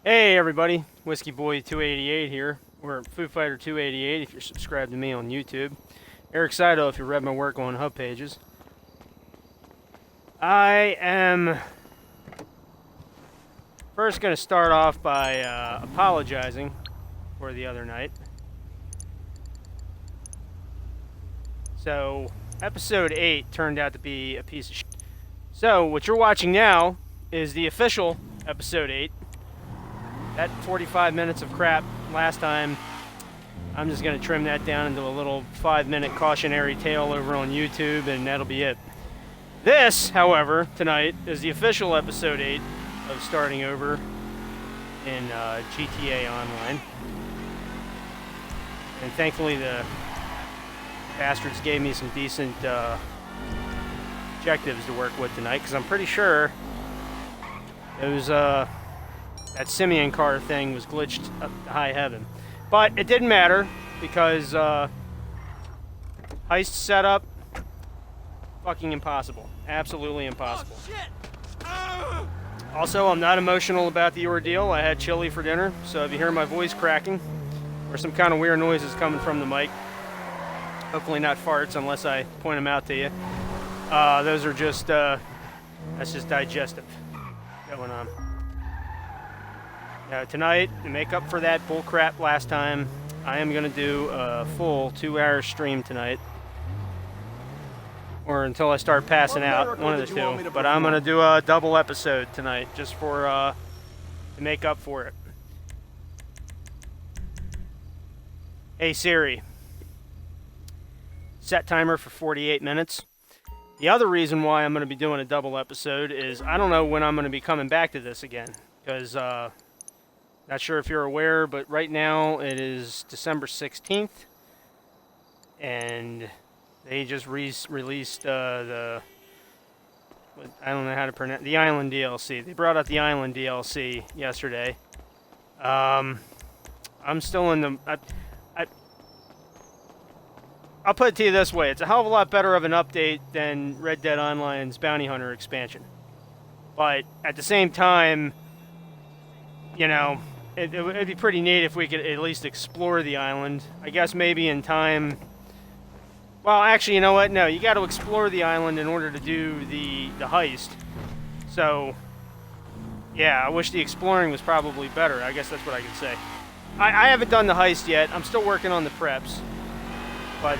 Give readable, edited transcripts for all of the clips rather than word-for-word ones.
Hey everybody, Whiskey Boy 288 here, or Foo Fighter 288 if you're subscribed to me on YouTube. Eric Saito if you read my work on Hubpages. I am first going to start off by apologizing for the other night. So, episode 8 turned out to be a piece of shit. So, what you're watching now is the official episode 8. That 45 minutes of crap last time, I'm just going to trim that down into a little 5-minute cautionary tale over on YouTube, and that'll be it. This, however, tonight, is the official episode 8 of starting over in GTA Online. And thankfully the bastards gave me some decent objectives to work with tonight, because I'm pretty sure those that Simeon car thing was glitched up to high heaven. But it didn't matter, because heist setup, fucking impossible. Absolutely impossible. Oh, shit. Also, I'm not emotional about the ordeal. I had chili for dinner, so if you hear my voice cracking, or some kind of weird noises coming from the mic, hopefully not farts unless I point them out to you, those are just, that's just digestive going on. Tonight, to make up for that bullcrap last time, I am going to do a full 2-hour stream tonight. Or until I start passing out, one of the two. But I'm going to do a double episode tonight, just for, to make up for it. Hey Siri, set timer for 48 minutes. The other reason why I'm going to be doing a double episode is I don't know when I'm going to be coming back to this again. Because, not sure if you're aware, but right now it is December 16th, and they just released the, I don't know how to pronounce, the Island DLC. They brought out the Island DLC yesterday. I'm still in the, I'll put it to you this way, it's a hell of a lot better of an update than Red Dead Online's Bounty Hunter expansion. But at the same time, you know, it'd be pretty neat if we could at least explore the island. I guess maybe in time. Well, actually, you know what? No, you got to explore the island in order to do the heist. So, yeah, I wish the exploring was probably better. I guess that's what I could say. I haven't done the heist yet. I'm still working on the preps. But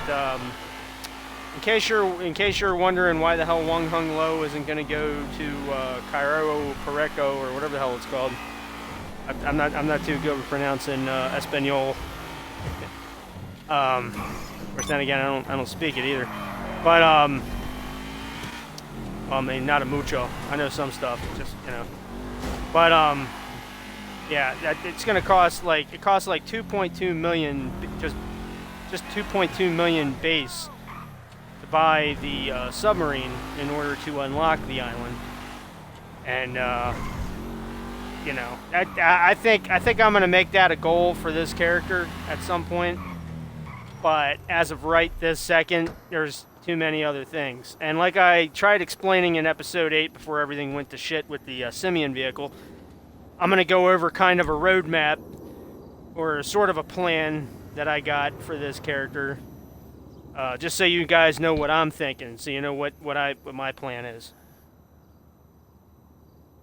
in case you're wondering why the hell Wong Hung Lo isn't going to go to Cairo Pareco or whatever the hell it's called. I'm not too good with pronouncing Espanol. Of course, then again, I don't speak it either. But well, I mean, not a mucho. I know some stuff, just you know. But yeah, it's gonna cost like 2.2 million, just 2.2 million base to buy the submarine in order to unlock the island, and. You know, I think I'm gonna make that a goal for this character at some point. But as of right this second, there's too many other things. And like I tried explaining in episode 8 before everything went to shit with the Simeon vehicle, I'm gonna go over kind of a roadmap or sort of a plan that I got for this character, just so you guys know what I'm thinking, so you know what my plan is.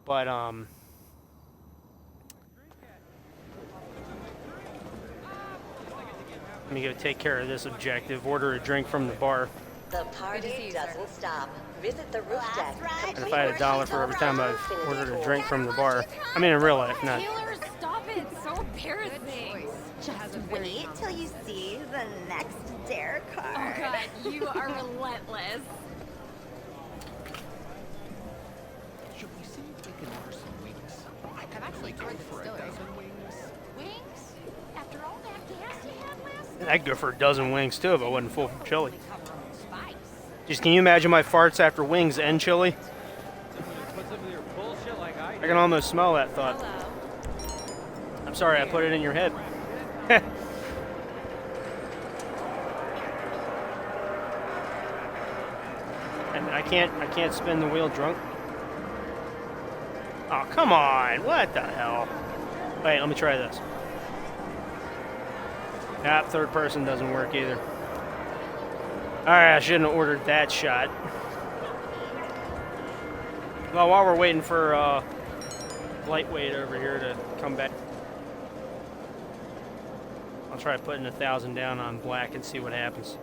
But let me go take care of this objective. Order a drink from the bar. The party doesn't stop. Visit the roof deck. And if I had $1 for every time I've ordered a drink from the bar. I mean in real life, not. Taylor, stop it. It's so embarrassing. Just wait till you see the next dare card. Oh god, you are relentless. Should we see if we can order some wings? I can actually go for a dozen wings. Wings? After all that gas you had last night? I'd go for a dozen wings too if I wasn't full from chili. Just can you imagine my farts after wings and chili? I can almost smell that thought. I'm sorry I put it in your head. And I can't spin the wheel drunk. Oh, come on. What the hell? Wait, let me try this. Ah, third person doesn't work either. Alright, I shouldn't have ordered that shot. Well, while we're waiting for Lightweight over here to come back, I'll try putting 1,000 down on black and see what happens.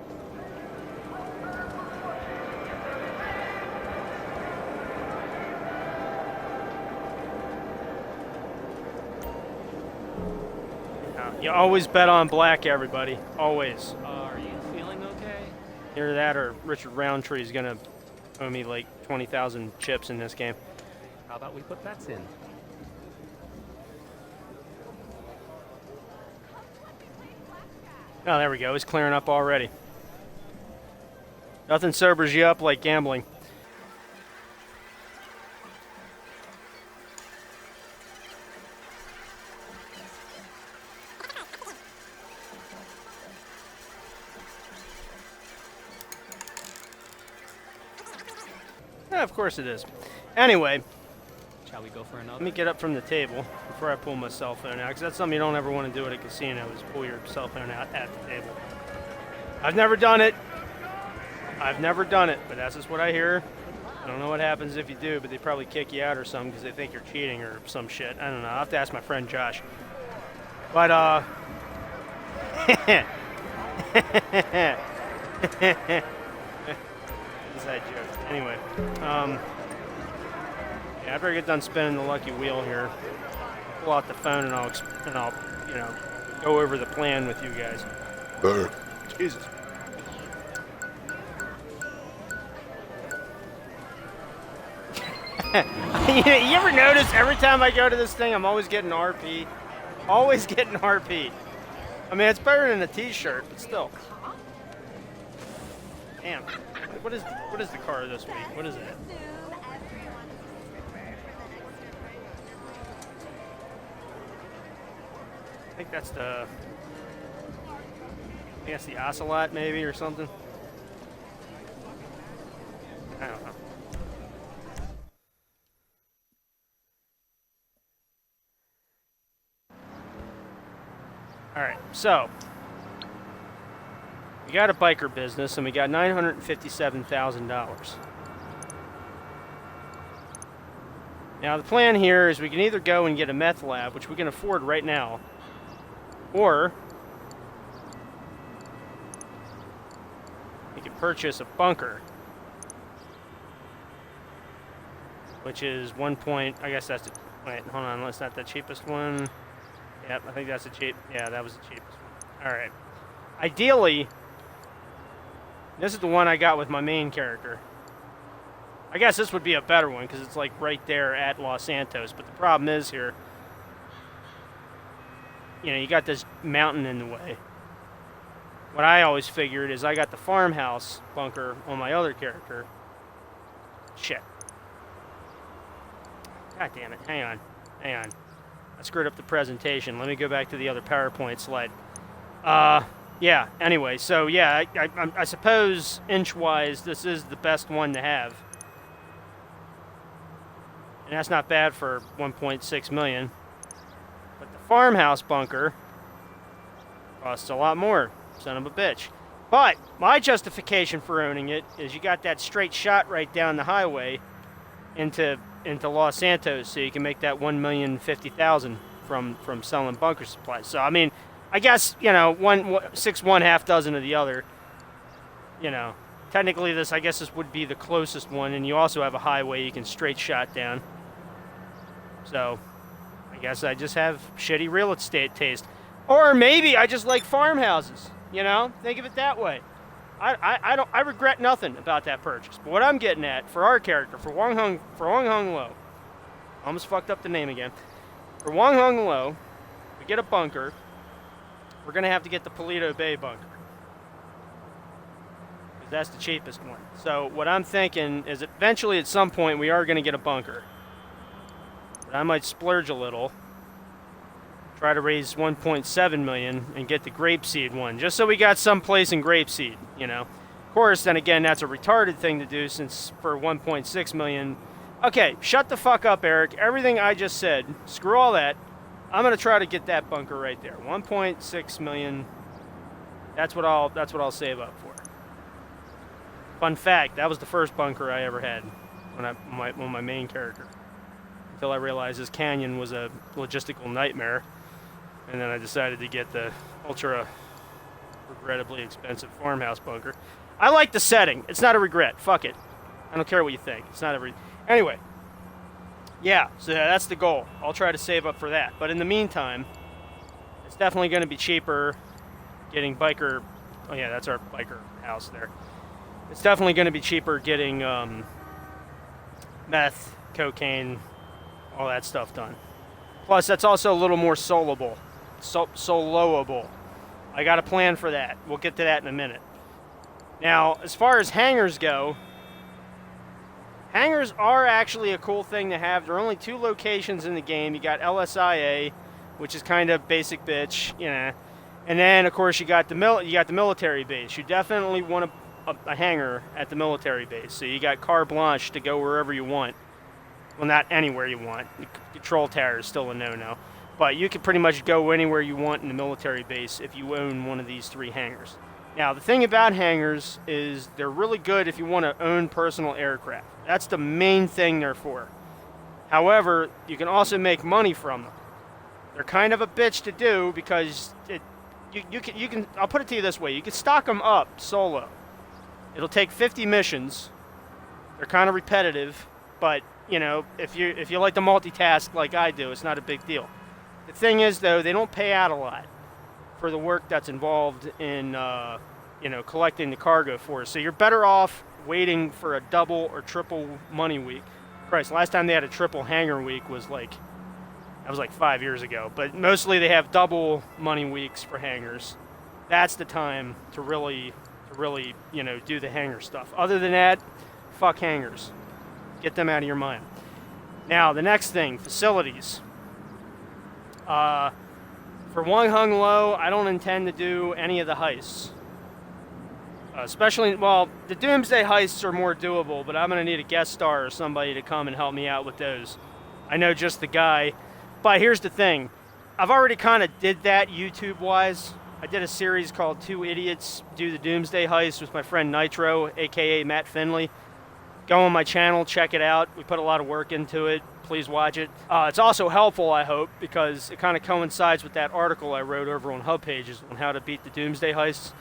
You always bet on black, everybody. Always. Are you feeling okay? Either that or Richard Roundtree is going to owe me like 20,000 chips in this game. How about we put bets in? Oh, there we go. It's clearing up already. Nothing sobers you up like gambling. Yeah, of course it is. Anyway, Shall we go for another? let me get up from the table before I pull my cell phone out, because that's something you don't ever want to do at a casino, is pull your cell phone out at the table. I've never done it. I've never done it, but that's just what I hear. I don't know what happens if you do, but they probably kick you out or something because they think you're cheating or some shit. I don't know. I'll have to ask my friend Josh. But, inside joke. Anyway, yeah, after I get done spinning the lucky wheel here, I'll pull out the phone and I'll you know, go over the plan with you guys. Jesus. You ever notice every time I go to this thing, I'm always getting RP? Always getting RP. I mean, it's better than a t-shirt, but still. Damn. What is the car this week? What is it? I think that's the Ocelot maybe or something. I don't know. All right, so we got a biker business and we got $957,000. Now the plan here is we can either go and get a meth lab, which we can afford right now, or we could purchase a bunker, which is I guess that's wait, hold on, that's not the cheapest one. Yep, I think that's yeah, that was the cheapest one. Alright. Ideally, this is the one I got with my main character. I guess this would be a better one because it's like right there at Los Santos, but the problem is here, you know, you got this mountain in the way. What I always figured is I got the farmhouse bunker on my other character. Shit. God damn it. Hang on. I screwed up the presentation. Let me go back to the other PowerPoint slide. Yeah, anyway, so yeah, I suppose inch-wise this is the best one to have. And that's not bad for 1.6 million. But the farmhouse bunker costs a lot more, son of a bitch. But my justification for owning it is you got that straight shot right down the highway into Los Santos, so you can make that $1,050,000 from selling bunker supplies. So I mean, I guess, you know, one half dozen of the other. You know, technically this, I guess this would be the closest one, and you also have a highway you can straight shot down. So I guess I just have shitty real estate taste, or maybe I just like farmhouses. You know, think of it that way. I regret nothing about that purchase. But what I'm getting at for our character, for Wong Hung Lo, almost fucked up the name again. For Wong Hung Lo, we get a bunker. We're gonna have to get the Paleto Bay bunker because that's the cheapest one. So what I'm thinking is eventually at some point we are gonna get a bunker. But I might splurge a little. Try to raise 1.7 million and get the grapeseed one, just so we got some place in grapeseed, you know. Of course, then again, that's a retarded thing to do, since for 1.6 million. Okay, shut the fuck up, Eric. Everything I just said, screw all that. I'm gonna try to get that bunker right there. 1.6 million. That's what I'll save up for. Fun fact: that was the first bunker I ever had when my main character. Until I realized this canyon was a logistical nightmare, and then I decided to get the ultra regrettably expensive farmhouse bunker. I like the setting. It's not a regret. Fuck it. I don't care what you think. It's not a anyway. Yeah, so that's the goal. I'll try to save up for that. But in the meantime, it's definitely going to be cheaper getting biker. Oh yeah, that's our biker house there. It's definitely going to be cheaper getting meth, cocaine, all that stuff done. Plus, that's also a little more soloable. Soloable. I got a plan for that. We'll get to that in a minute. Now, as far as hangars go, hangars are actually a cool thing to have. There are only 2 locations in the game. You got LSIA, which is kind of basic bitch, you know, and then of course you got the military base. You definitely want a hangar at the military base, so you got carte blanche to go wherever you want. Well, not anywhere you want. The control tower is still a no-no, but you can pretty much go anywhere you want in the military base if you own one of these 3 hangars. Now, the thing about hangars is they're really good if you want to own personal aircraft. That's the main thing they're for. However, you can also make money from them. They're kind of a bitch to do because you can. I'll put it to you this way: you can stock them up solo. It'll take 50 missions. They're kind of repetitive, but you know, if you like to multitask like I do, it's not a big deal. The thing is, though, they don't pay out a lot for the work that's involved in collecting the cargo for us. So you're better off waiting for a double or triple money week. Christ, last time they had a triple hangar week was like 5 years ago. But mostly they have double money weeks for hangars. That's the time to really do the hangar stuff. Other than that, fuck hangars. Get them out of your mind. Now the next thing, facilities. For Wong Hung Lo, I don't intend to do any of the heists. Especially, well, the Doomsday heists are more doable, but I'm going to need a guest star or somebody to come and help me out with those. I know just the guy. But here's the thing. I've already kind of did that YouTube-wise. I did a series called 2 Idiots Do the Doomsday Heist with my friend Nitro, a.k.a. Matt Finley. Go on my channel, check it out. We put a lot of work into it. Please watch it. It's also helpful, I hope, because it kind of coincides with that article I wrote over on Hubpages on how to beat the Doomsday Heists.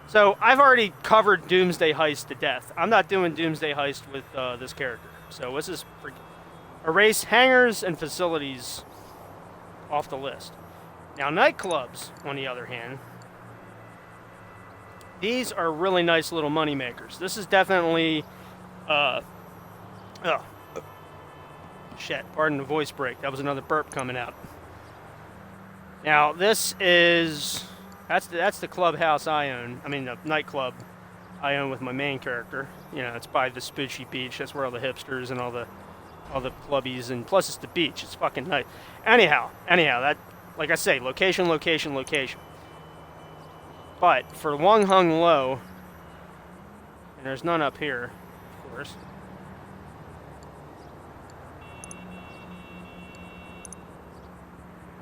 So I've already covered Doomsday Heist to death. I'm not doing Doomsday Heist with this character. So let's just erase hangars and facilities off the list. Now nightclubs, on the other hand, these are really nice little money makers. This is definitely, shit, pardon the voice break. That was another burp coming out. Now this is, that's the clubhouse I own. I mean the nightclub I own with my main character. You know, it's by the Spoochy Beach. That's where all the hipsters and all the clubbies, and plus it's the beach. It's fucking nice. Anyhow, that, like I say, location. But for Wong Hung Lo, and there's none up here, of course.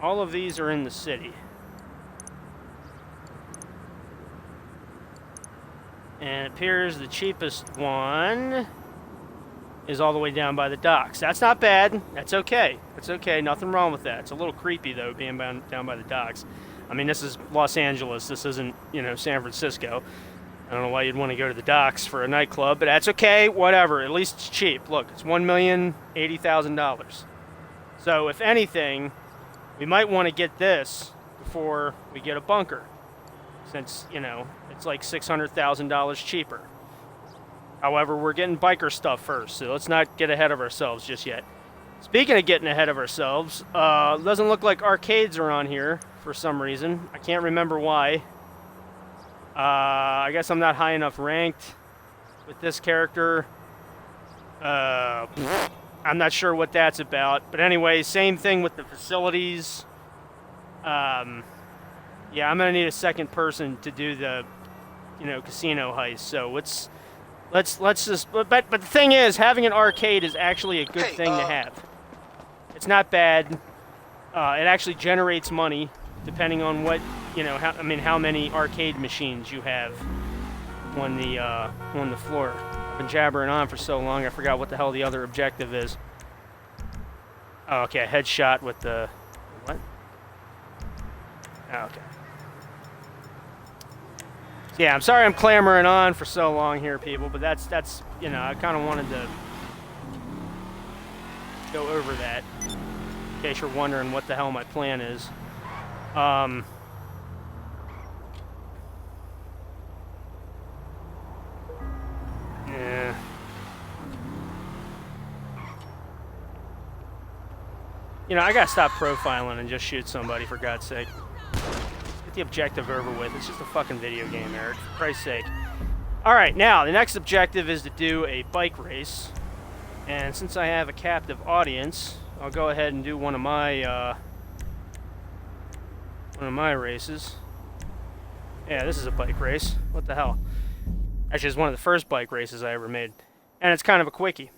All of these are in the city. And it appears the cheapest one is all the way down by the docks. That's not bad. That's okay. That's okay. Nothing wrong with that. It's a little creepy, though, being down by the docks. I mean, this is Los Angeles. This isn't, San Francisco. I don't know why you'd want to go to the docks for a nightclub, but that's okay. Whatever. At least it's cheap. Look, it's $1,080,000. So, if anything, we might want to get this before we get a bunker, since, it's like $600,000 cheaper. However, we're getting biker stuff first, so let's not get ahead of ourselves just yet. Speaking of getting ahead of ourselves, doesn't look like arcades are on here for some reason. I can't remember why. I guess I'm not high enough ranked with this character. I'm not sure what that's about. But anyway, same thing with the facilities. Yeah, I'm going to need a second person to do the, casino heist. So let's just, but the thing is, having an arcade is actually a good thing to have. It's not bad. It actually generates money depending on what, you know, how many arcade machines you have on the floor. I've been jabbering on for so long, I forgot what the hell the other objective is. Oh, okay, headshot with the... What? Oh, okay. So yeah, I'm sorry I'm clamoring on for so long here, people, but that's you know, I kind of wanted to go over that, in case you're wondering what the hell my plan is. Yeah. You know, I gotta stop profiling and just shoot somebody, for God's sake. Get the objective over with. It's just a fucking video game, Eric, for Christ's sake. Alright, now, the next objective is to do a bike race. And since I have a captive audience, I'll go ahead and do one of my races. Yeah, this is a bike race. What the hell? Actually, it's one of the first bike races I ever made. And it's kind of a quickie.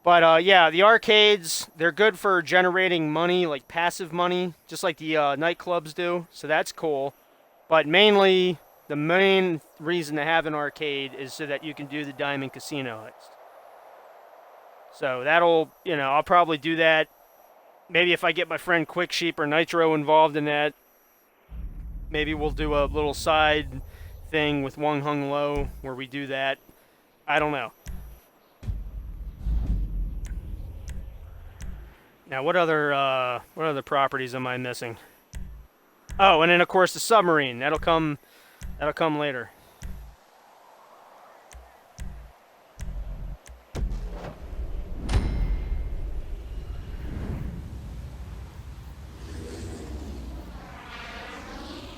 But, yeah, the arcades, they're good for generating money, like passive money, just like the nightclubs do. So that's cool. But mainly, the main reason to have an arcade is so that you can do the Diamond Casino heist. So that'll, you know, I'll probably do that. Maybe if I get my friend Quick Sheep or Nitro involved in that, maybe we'll do a little side thing with Wong Hung Lo where we do that. I don't know. Now, what other properties am I missing? Oh, and then of course the submarine. That'll come later.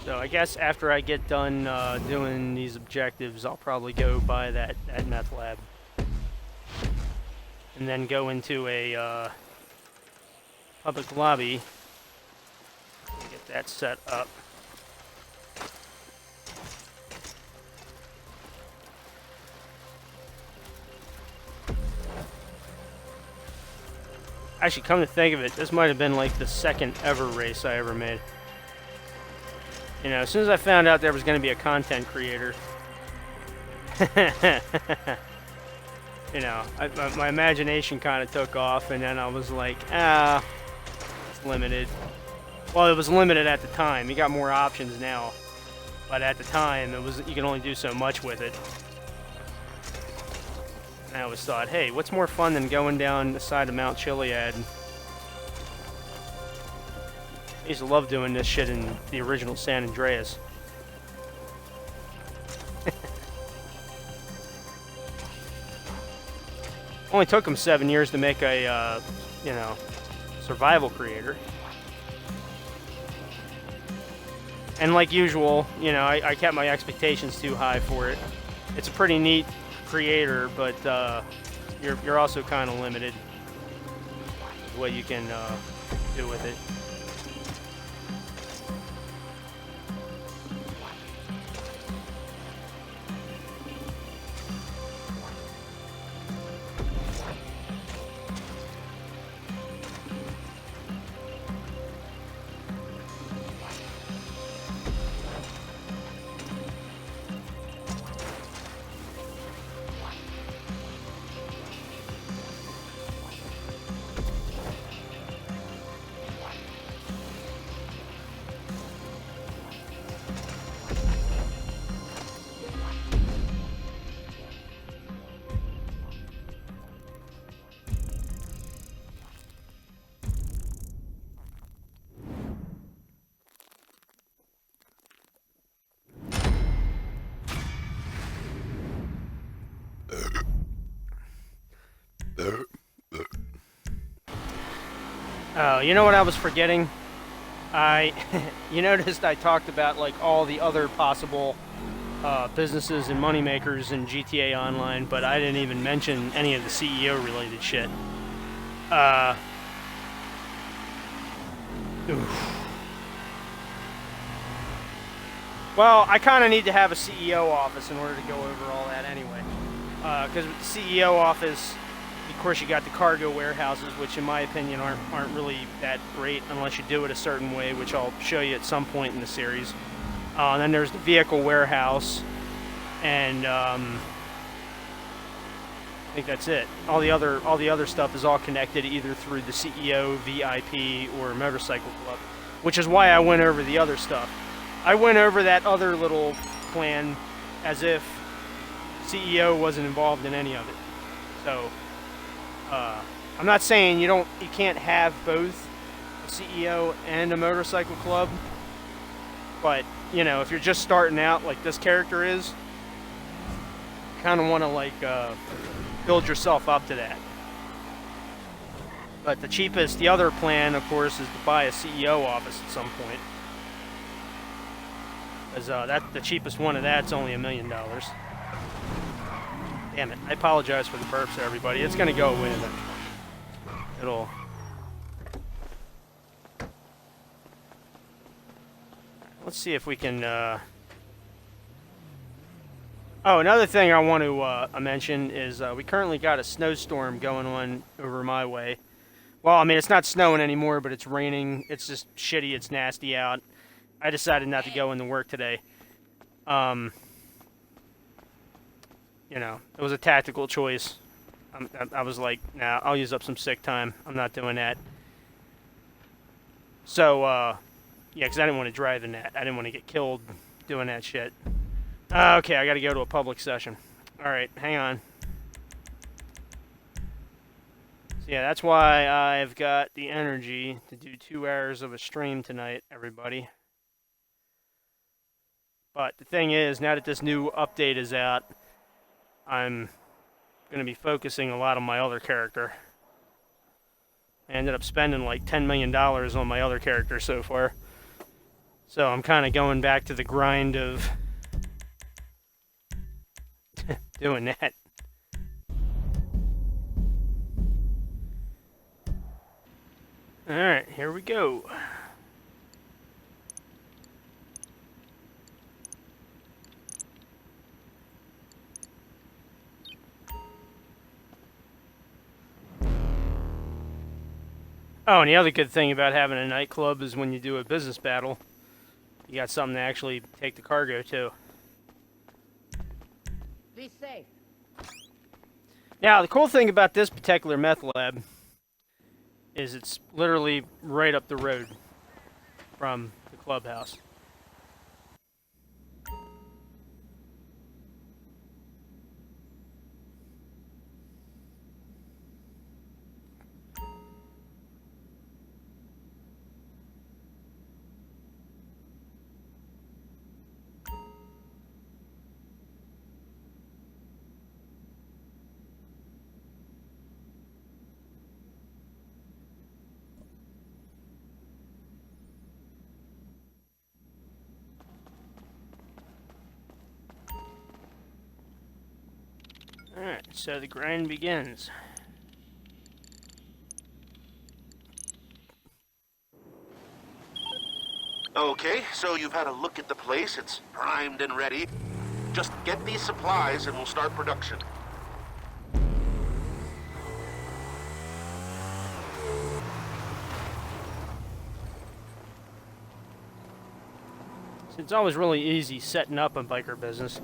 So I guess after I get done doing these objectives, I'll probably go by that Meth Lab, and then go into a public lobby and get that set up. Actually, come to think of it, this might have been like the second ever race I ever made. You know, as soon as I found out there was going to be a content creator, you know, my imagination kind of took off, and then I was like, it's limited. Well, it was limited at the time. You got more options now, but at the time, you can only do so much with it. And I always thought, hey, what's more fun than going down the side of Mount Chiliad? I used to love doing this shit in the original San Andreas. Only took them 7 years to make a, you know, survival creator. And like usual, you know, I kept my expectations too high for it. It's a pretty neat creator, but you're also kind of limited with what you can do with it. Oh, you know what I was forgetting? You noticed I talked about like all the other possible businesses and moneymakers in GTA Online, but I didn't even mention any of the CEO related shit. Well, I kind of need to have a CEO office in order to go over all that anyway. Because with the CEO office, Of course, you got the cargo warehouses, which in my opinion aren't really that great unless you do it a certain way, which I'll show you at some point in the series. And then there's the vehicle warehouse, and I think that's it. All the other stuff is all connected either through the CEO, VIP, or Motorcycle Club, which is why I went over the other stuff. I went over that other little plan as if CEO wasn't involved in any of it. So I'm not saying you can't have both a CEO and a motorcycle club, but you know, if you're just starting out like this character is, you kind of want to like build yourself up to that. But the other plan, of course, is to buy a CEO office at some point. Because the cheapest one of that's only $1 million. Damn it! I apologize for the burps, everybody. It's gonna go away eventually. It'll. Let's see if we can. Oh, another thing I want to mention is we currently got a snowstorm going on over my way. Well, I mean, it's not snowing anymore, but it's raining. It's just shitty. It's nasty out. I decided not to go into work today. You know, it was a tactical choice. I was like, nah, I'll use up some sick time. I'm not doing that. So, yeah, because I didn't want to drive in that. I didn't want to get killed doing that shit. Okay, I got to go to a public session. All right, hang on. So, yeah, that's why I've got the energy to do 2 hours of a stream tonight, everybody. But the thing is, now that this new update is out, I'm going to be focusing a lot on my other character. I ended up spending like $10 million on my other character so far. So I'm kind of going back to the grind of doing that. Alright, here we go. Oh, and the other good thing about having a nightclub is when you do a business battle, you got something to actually take the cargo to. Be safe. Now, the cool thing about this particular meth lab is it's literally right up the road from the clubhouse. Alright, so the grind begins. Okay, so you've had a look at the place. It's primed and ready. Just get these supplies and we'll start production. So it's always really easy setting up a biker business.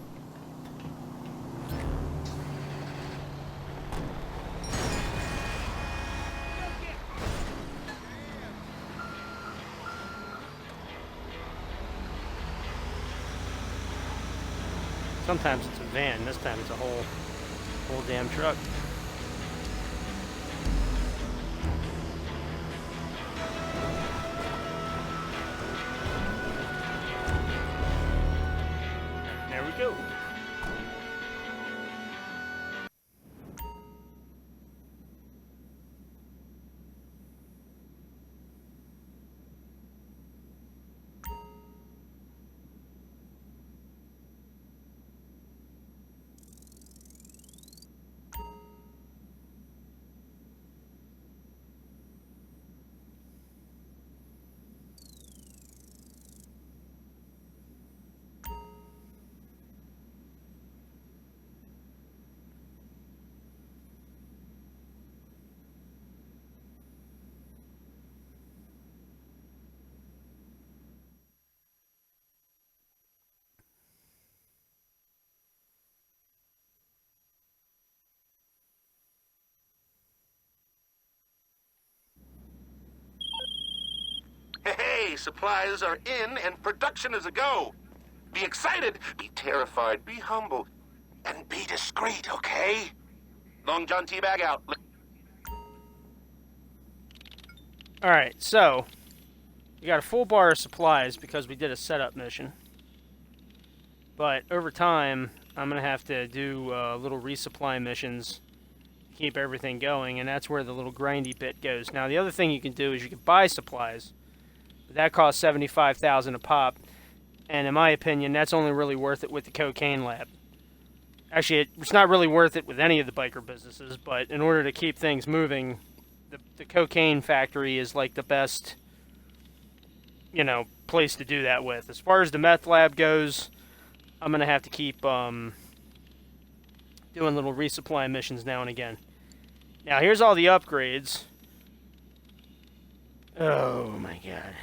Sometimes it's a van, this time it's a whole damn truck. There we go. supplies are in and production is a go. Be excited, be terrified, be humble, and be discreet, okay? Long John Teabag out. Alright, so we got a full bar of supplies because we did a setup mission. But over time, I'm going to have to do little resupply missions to keep everything going, and that's where the little grindy bit goes. Now, the other thing you can do is you can buy supplies. But that costs $75,000 a pop, and in my opinion, that's only really worth it with the cocaine lab. Actually, it's not really worth it with any of the biker businesses, but in order to keep things moving, the cocaine factory is like the best, you know, place to do that with. As far as the meth lab goes, I'm going to have to keep doing little resupply missions now and again. Now, here's all the upgrades. Oh, my God.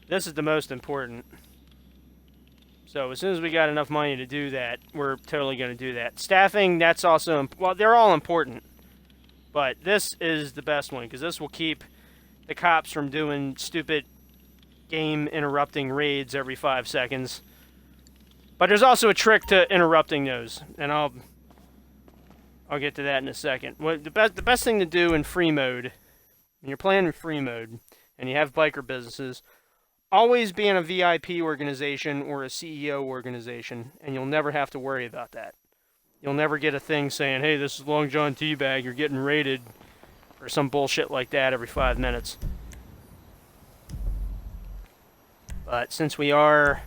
This is the most important. So, as soon as we got enough money to do that, we're totally going to do that. Staffing, that's also... Well, they're all important. But this is the best one, because this will keep the cops from doing stupid game interrupting raids every 5 seconds. But there's also a trick to interrupting those, and I'll get to that in a second. The best thing to do in free mode, when you're playing in free mode and you have biker businesses, always be in a VIP organization or a CEO organization, and you'll never have to worry about that. You'll never get a thing saying, "Hey, this is Long John Teabag, you're getting raided," or some bullshit like that every 5 minutes. But since we are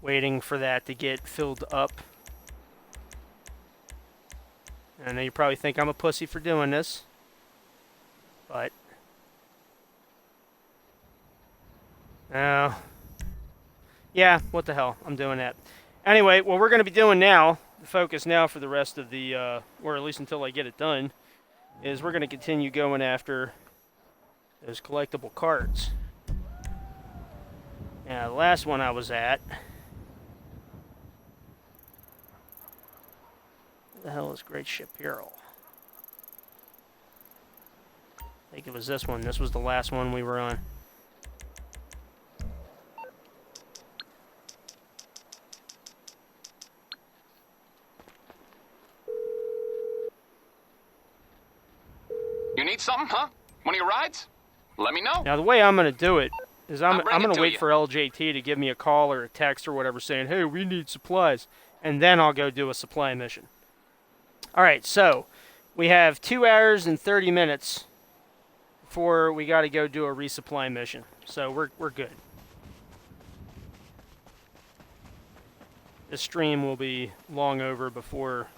waiting for that to get filled up, I know you probably think I'm a pussy for doing this, but yeah, what the hell, I'm doing that. Anyway, what we're going to be doing now, the focus now for the rest of the, or at least until I get it done, is we're going to continue going after those collectible cards. Now, the last one I was at... What the hell is Great Ship Hero? I think it was this one. This was the last one we were on. You need something, huh? One of your rides? Let me know. Now, the way I'm going to do it is I'm going to wait you. for LJT to give me a call or a text or whatever saying, "Hey, we need supplies." And then I'll go do a supply mission. Alright, so we have 2 hours and 30 minutes before we got to go do a resupply mission. So we're good. This stream will be long over before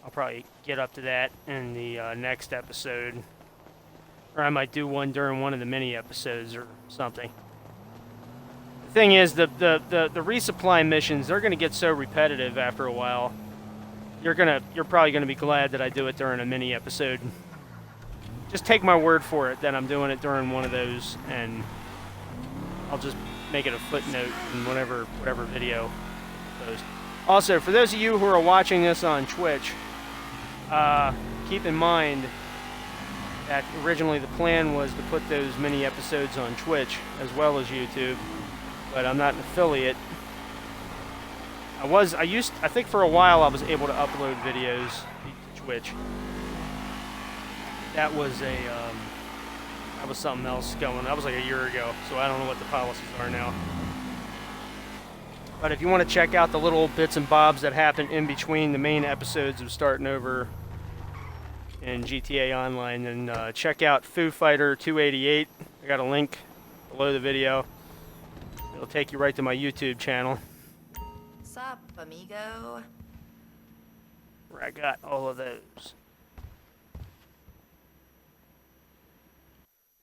I'll probably get up to that in the next episode. Or I might do one during one of the mini episodes or something. The thing is, the resupply missions, they're going to get so repetitive after a while. You're probably going to be glad that I do it during a mini episode. Just take my word for it that I'm doing it during one of those, and I'll just make it a footnote in whatever video I post. Also, for those of you who are watching this on Twitch, keep in mind that originally the plan was to put those mini episodes on Twitch as well as YouTube, but I'm not an affiliate. I think for a while I was able to upload videos to Twitch. That was something else going. That was like a year ago, so I don't know what the policies are now. But if you want to check out the little bits and bobs that happen in between the main episodes of starting over in GTA Online, then check out Foo Fighter 288. I got a link below the video. It'll take you right to my YouTube channel, Sup, amigo? where I got all of those.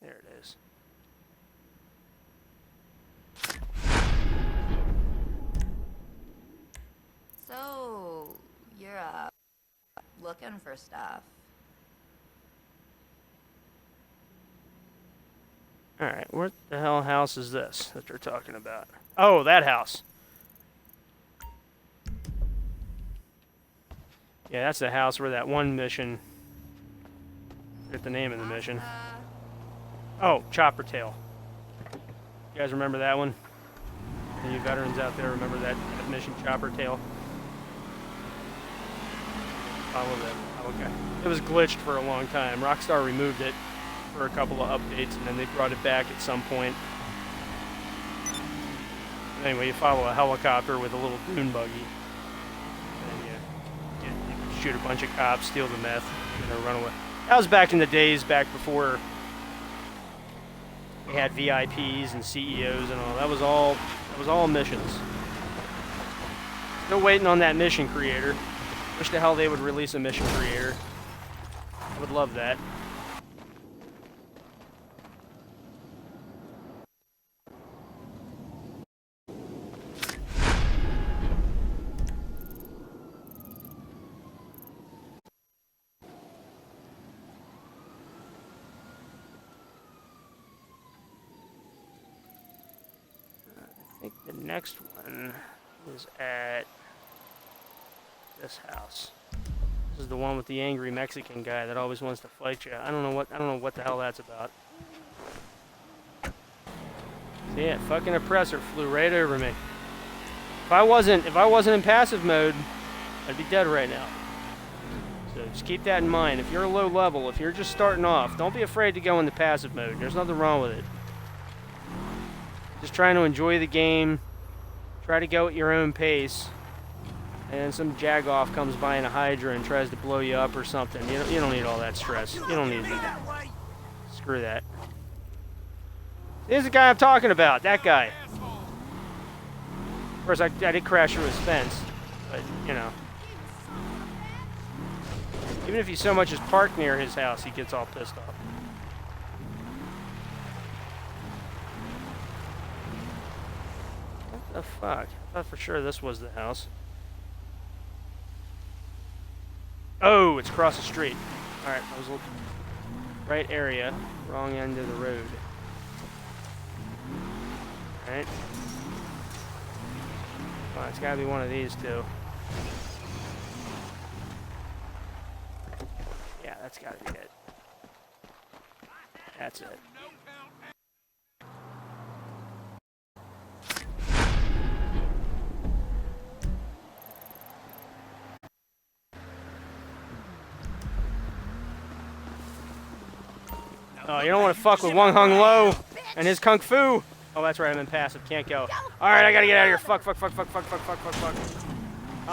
There it is. So, you're looking for stuff. Alright, what the hell house is this that they're talking about? Oh, that house. Yeah, that's the house where that one mission Forget the name of the mission. Oh, Chopper Tail. You guys remember that one? Any you veterans out there remember that mission, Chopper Tail? Follow that. Okay. It was glitched for a long time. Rockstar removed it for a couple of updates, and then they brought it back at some point. Anyway, you follow a helicopter with a little dune buggy, and you shoot a bunch of cops, steal the meth, and then run away. That was back in the days, back before we had VIPs and CEOs and all. That was all missions. Still waiting on that mission creator. Wish the hell they would release a mission creator. I would love that. I think the next one is at this house. This is the one with the angry Mexican guy that always wants to fight you. I don't know what the hell that's about. See it, fucking oppressor flew right over me. If I wasn't in passive mode, I'd be dead right now. So just keep that in mind. If you're low level, if you're just starting off, don't be afraid to go into passive mode. There's nothing wrong with it. Just trying to enjoy the game. Try to go at your own pace. And some jagoff comes by in a Hydra and tries to blow you up or something. You don't need all that stress. You don't need that. Screw that. Here's the guy I'm talking about. That guy. Of course, I did crash through his fence. But, you know. Even if you so much as park near his house, he gets all pissed off. What the fuck? I thought for sure this was the house. Oh, it's across the street. Alright, I was right area, wrong end of the road. Alright. Well, it's gotta be one of these two. Yeah, that's gotta be it. That's it. Oh, you don't want to fuck with Wong Hung Lo and his kung fu. Oh, that's right, I'm in passive. Can't go. All right, I gotta get out of here. Fuck. Oh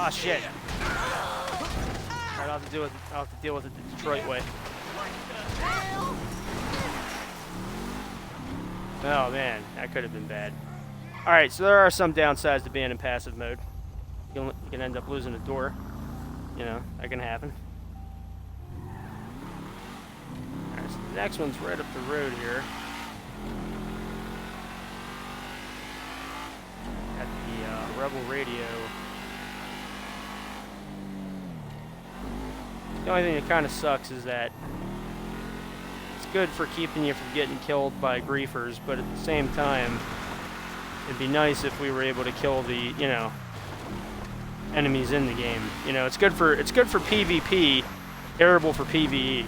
shit. All right, I'll have to deal with it the Detroit way. Oh man, that could have been bad. All right, so there are some downsides to being in passive mode. You can end up losing a door. You know, that can happen. The next one's right up the road here. At the Rebel Radio. The only thing that kind of sucks is that it's good for keeping you from getting killed by griefers, but at the same time, it'd be nice if we were able to kill the, you know, enemies in the game. You know, it's good for PvP, terrible for PvE.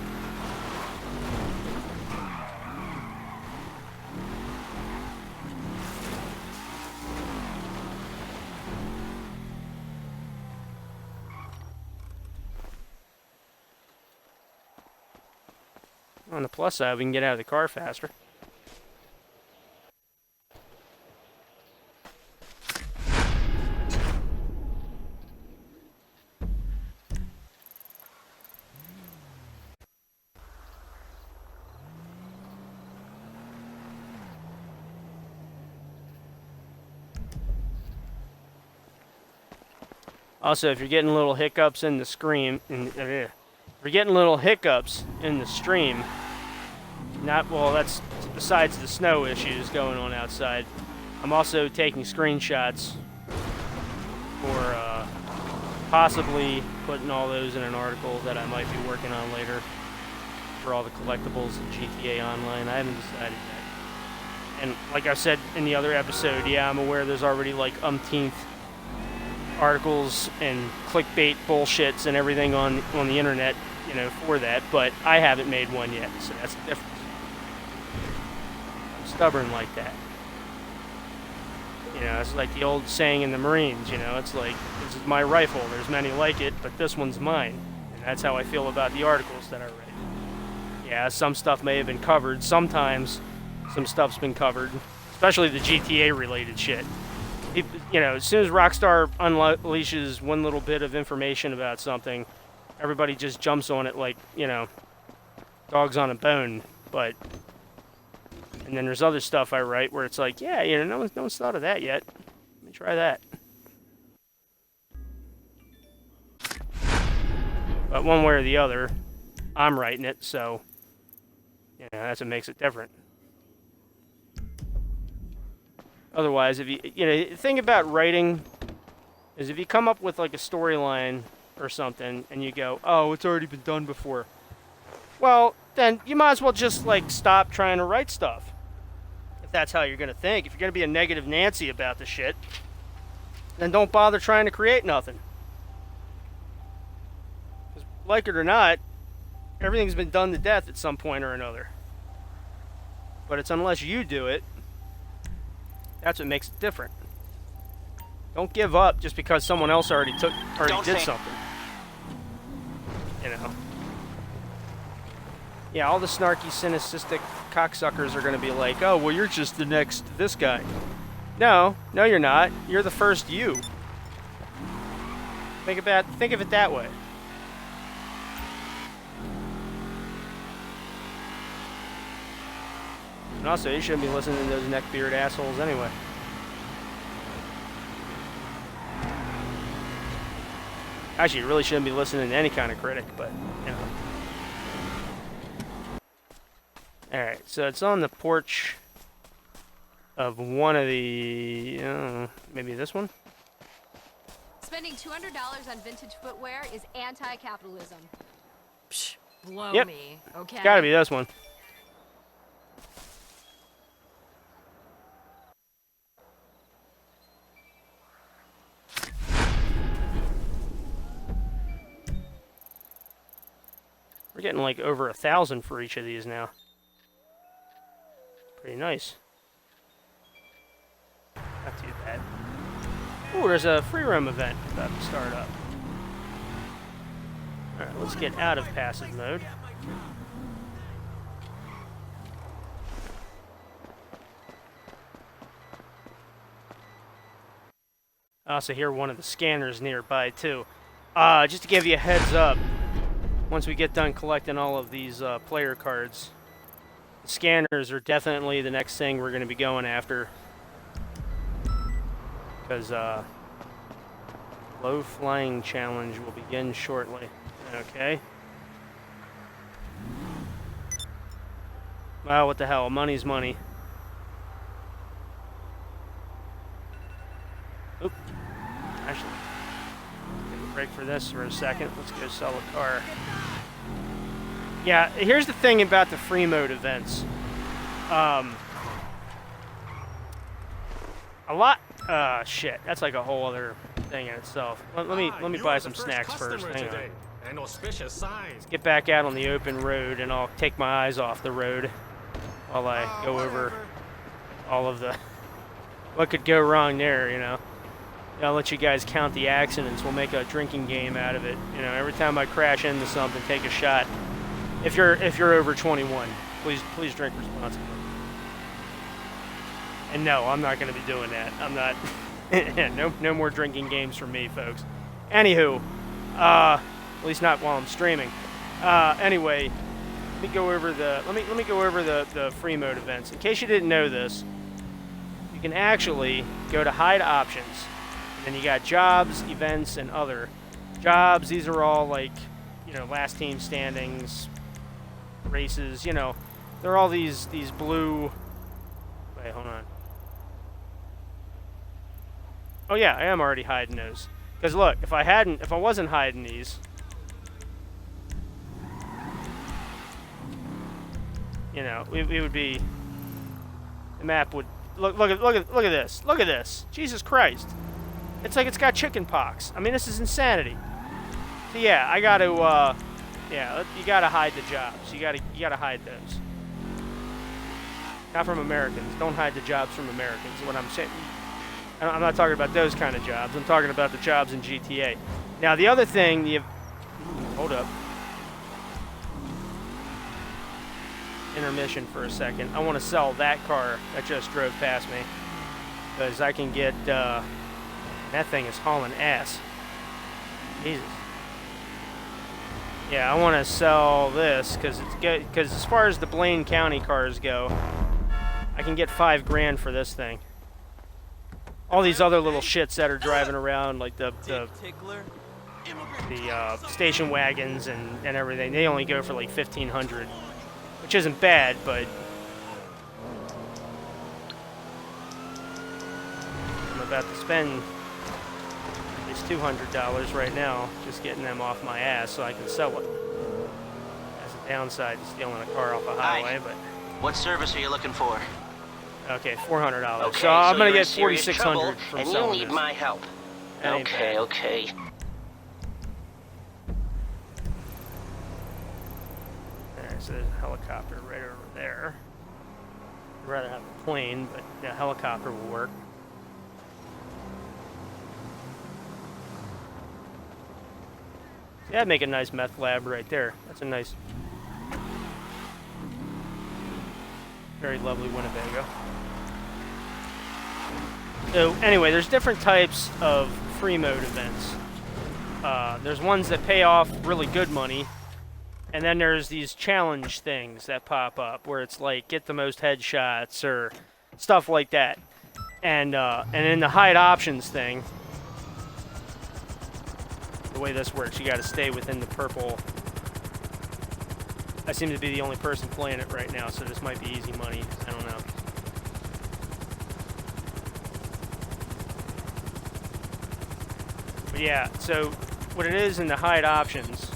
On the plus side, we can get out of the car faster. Also, if you're getting little hiccups in the stream, if you're getting little hiccups in the stream, that's besides the snow issues going on outside. I'm also taking screenshots for possibly putting all those in an article that I might be working on later for all the collectibles in GTA Online. I haven't decided yet. And like I said in the other episode, yeah, I'm aware there's already like umpteenth articles and clickbait bullshits and everything on the internet you know, for that, but I haven't made one yet, so that's the difference. I'm stubborn like that. You know, it's like the old saying in the Marines, you know, it's like, this is my rifle, there's many like it, but this one's mine. And that's how I feel about the articles that I write. Yeah, some stuff may have been covered, sometimes some stuff's been covered, especially the GTA related shit. You know, as soon as Rockstar unleashes one little bit of information about something, everybody just jumps on it like, you know, dogs on a bone. But, and then there's other stuff I write where it's like, yeah, you know, no one's thought of that yet. Let me try that. But one way or the other, I'm writing it, so, you know, that's what makes it different. Otherwise, if you know, the thing about writing is if you come up with like a storyline or something and you go, oh, it's already been done before. Well, then you might as well just like stop trying to write stuff. If that's how you're going to think. If you're going to be a negative Nancy about the shit, then don't bother trying to create nothing. 'Cause like it or not, everything's been done to death at some point or another. But it's unless you do it, that's what makes it different. Don't give up just because someone else already did something. You know. Yeah, all the snarky, cynicistic cocksuckers are going to be like, oh, well, you're just the next this guy. No, you're not. You're the first you. Think of it that way. And also, you shouldn't be listening to those neckbeard assholes anyway. Actually, you really shouldn't be listening to any kind of critic, but, you know. Alright, so it's on the porch of one of the... maybe this one? Spending $200 on vintage footwear is anti-capitalism. Psh, blow Yep. me, okay? It's gotta be this one. We're getting like over 1,000 for each of these now. Pretty nice. Not too bad. Ooh, there's a free roam event about to start up. Alright, let's get out of passive mode. I also hear one of the scanners nearby too. Just to give you a heads up, once we get done collecting all of these player cards, the scanners are definitely the next thing we're going to be going after. Because low flying challenge will begin shortly. Okay. Well, what the hell? Money's money. Oop. Actually, take a break for this for a second. Let's go sell a car. Yeah, here's the thing about the free mode events. A lot. Shit. That's like a whole other thing in itself. Let me buy some snacks first. Hang on. An auspicious sign. Let's get back out on the open road, and I'll take my eyes off the road while I go over all of the what could go wrong there. You know. I'll let you guys count the accidents. We'll make a drinking game out of it. You know, every time I crash into something, take a shot. If you're over 21, please drink responsibly. And no, I'm not going to be doing that. I'm not. no more drinking games for me, folks. Anywho, at least not while I'm streaming. Anyway, let me go over the free mode events. In case you didn't know this, you can actually go to hide options. And you got jobs, events, and other. Jobs, these are all like, you know, last team standings, races, you know. They're all these blue... Wait, hold on. Oh yeah, I am already hiding those. Because look, if I wasn't hiding these... You know, we would be... The map would... Look at this. Look at this. Jesus Christ. It's like it's got chicken pox. I mean, this is insanity. So yeah, I got to Yeah, you gotta hide the jobs. You gotta hide those. Not from Americans. Don't hide the jobs from Americans. What I'm saying, I'm not talking about those kind of jobs. I'm talking about the jobs in GTA. Now the other thing, hold up. Intermission for a second. I want to sell that car that just drove past me because I can get. That thing is hauling ass. Jesus. Yeah, I want to sell this because it's good. Because as far as the Blaine County cars go, I can get $5 grand for this thing. All these other little shits that are driving around, like the station wagons and everything, they only go for like $1,500, which isn't bad, but I'm about to spend at least $200 right now just getting them off my ass so I can sell it. That's a downside to stealing a car off a highway, but what service are you looking for? okay, $400. Okay, so I'm gonna you're in get serious trouble, $4,600 from and selling you need this. my help. That ain't Okay, bad. okay. Alright, so there's a helicopter right over there. I'd rather have a plane, but the helicopter will work. Yeah, that'd make a nice meth lab right there. That's a nice, very lovely Winnebago. So anyway, there's different types of free mode events. There's ones that pay off really good money, and then there's these challenge things that pop up where it's like get the most headshots or stuff like that. And in the hide options thing, the way this works, you got to stay within the purple. I seem to be the only person playing it right now, so this might be easy money. I don't know. But yeah, so what it is in the hide options.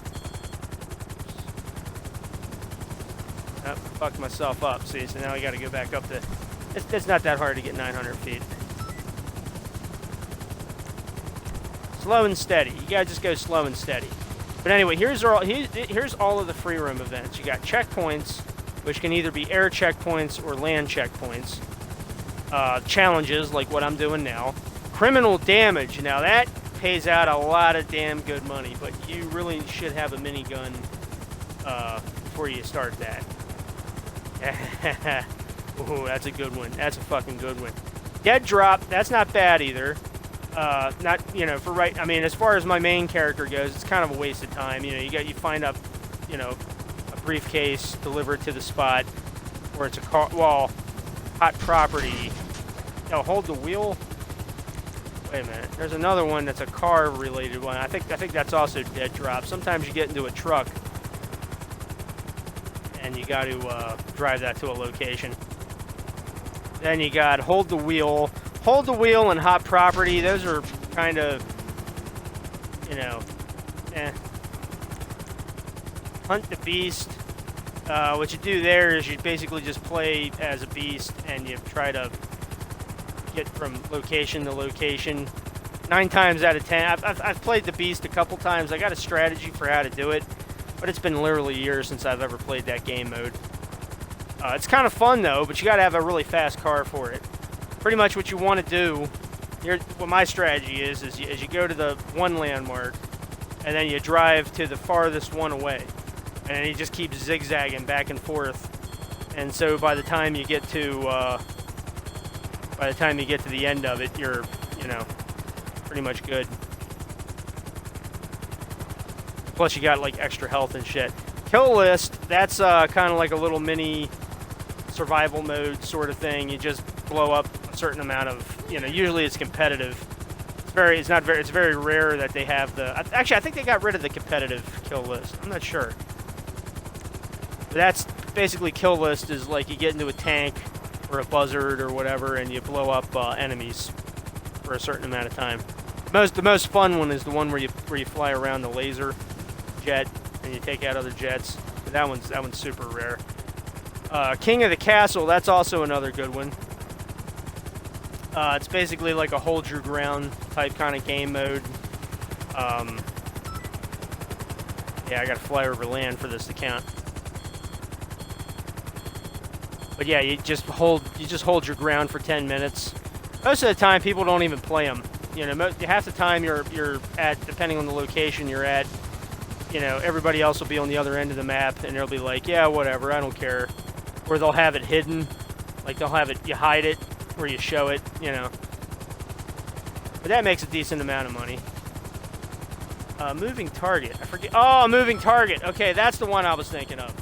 Oh, fucked myself up. See, so now I got to go back up to. It's not that hard to get 900 feet. Slow and steady. You gotta just go slow and steady. But anyway, here's all of the free roam events. You got checkpoints, which can either be air checkpoints or land checkpoints. Challenges, like what I'm doing now. Criminal damage. Now that pays out a lot of damn good money, but you really should have a minigun before you start that. Ooh, that's a good one. That's a fucking good one. Dead drop. That's not bad either. Not, you know, for right, I mean, as far as my main character goes, it's kind of a waste of time. You know, you find up, you know, a briefcase, deliver it to the spot, or it's a car, well, hot property. No, hold the wheel. Wait a minute. There's another one that's a car-related one. I think that's also dead drop. Sometimes you get into a truck, and you got to drive that to a location. Then you got hold the wheel. Hold the wheel and hot property, those are kind of, you know, Hunt the beast. What you do there is you basically just play as a beast and you try to get from location to location. 9 times out of 10, I've played the beast a couple times. I got a strategy for how to do it, but it's been literally years since I've ever played that game mode. It's kind of fun though, but you got to have a really fast car for it. Pretty much what you want to do, what my strategy is you go to the one landmark, and then you drive to the farthest one away, and then you just keep zigzagging back and forth, and so by the time you get to the end of it, you're, you know, pretty much good. Plus you got like extra health and shit. Kill list, that's kind of like a little mini survival mode sort of thing. You just blow up a certain amount of, you know, usually it's competitive. It's very rare that they have the, actually I think they got rid of the competitive kill list. I'm not sure. But that's basically, kill list is like you get into a tank or a buzzard or whatever and you blow up enemies for a certain amount of time. The most fun one is the one where you fly around the laser jet and you take out other jets. But that one's super rare. King of the Castle, that's also another good one. It's basically like a hold your ground type kind of game mode. Yeah, I gotta fly over land for this to count. But yeah, you just hold your ground for 10 minutes. Most of the time, people don't even play them. You know, half the time you're at, depending on the location you're at, you know, everybody else will be on the other end of the map, and they'll be like, yeah, whatever, I don't care. Or they'll have it hidden, like they'll have it, you hide it, or you show it, you know. But that makes a decent amount of money. Moving target, I forget. Oh, moving target. Okay, that's the one I was thinking of.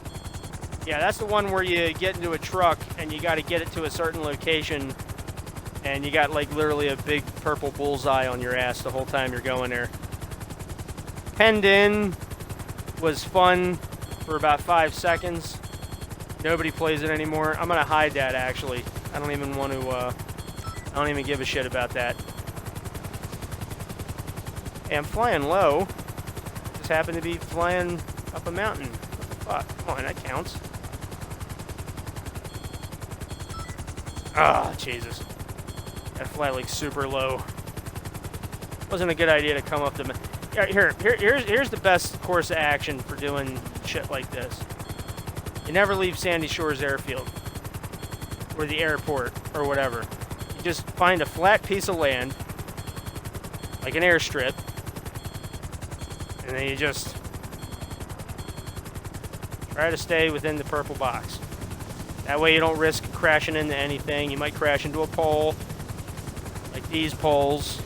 Yeah, that's the one where you get into a truck and you got to get it to a certain location, and you got like literally a big purple bullseye on your ass the whole time you're going there. Penned in was fun for about 5 seconds. Nobody plays it anymore. I'm gonna hide that actually. I don't even want to. I don't even give a shit about that. Hey, I'm flying low. Just happen to be flying up a mountain. What the fuck? Come on, that counts. Ah, Jesus. Gotta fly like super low. Wasn't a good idea to come up the. Yeah, here's the best course of action for doing shit like this. You never leave Sandy Shores Airfield or the airport or whatever. You just find a flat piece of land, like an airstrip, and then you just try to stay within the purple box. That way you don't risk crashing into anything. You might crash into a pole, like these poles.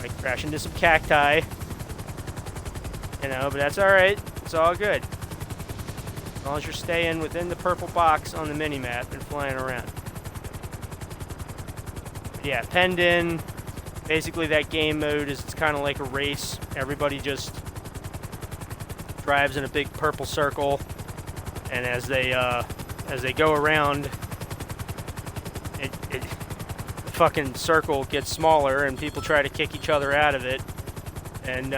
Might crash into some cacti. You know, but that's alright. It's all good. As long as you're staying within the purple box on the mini-map and flying around. But yeah, penned in. Basically that game mode is, it's kind of like a race. Everybody just drives in a big purple circle, and as they go around, the fucking circle gets smaller, and people try to kick each other out of it. And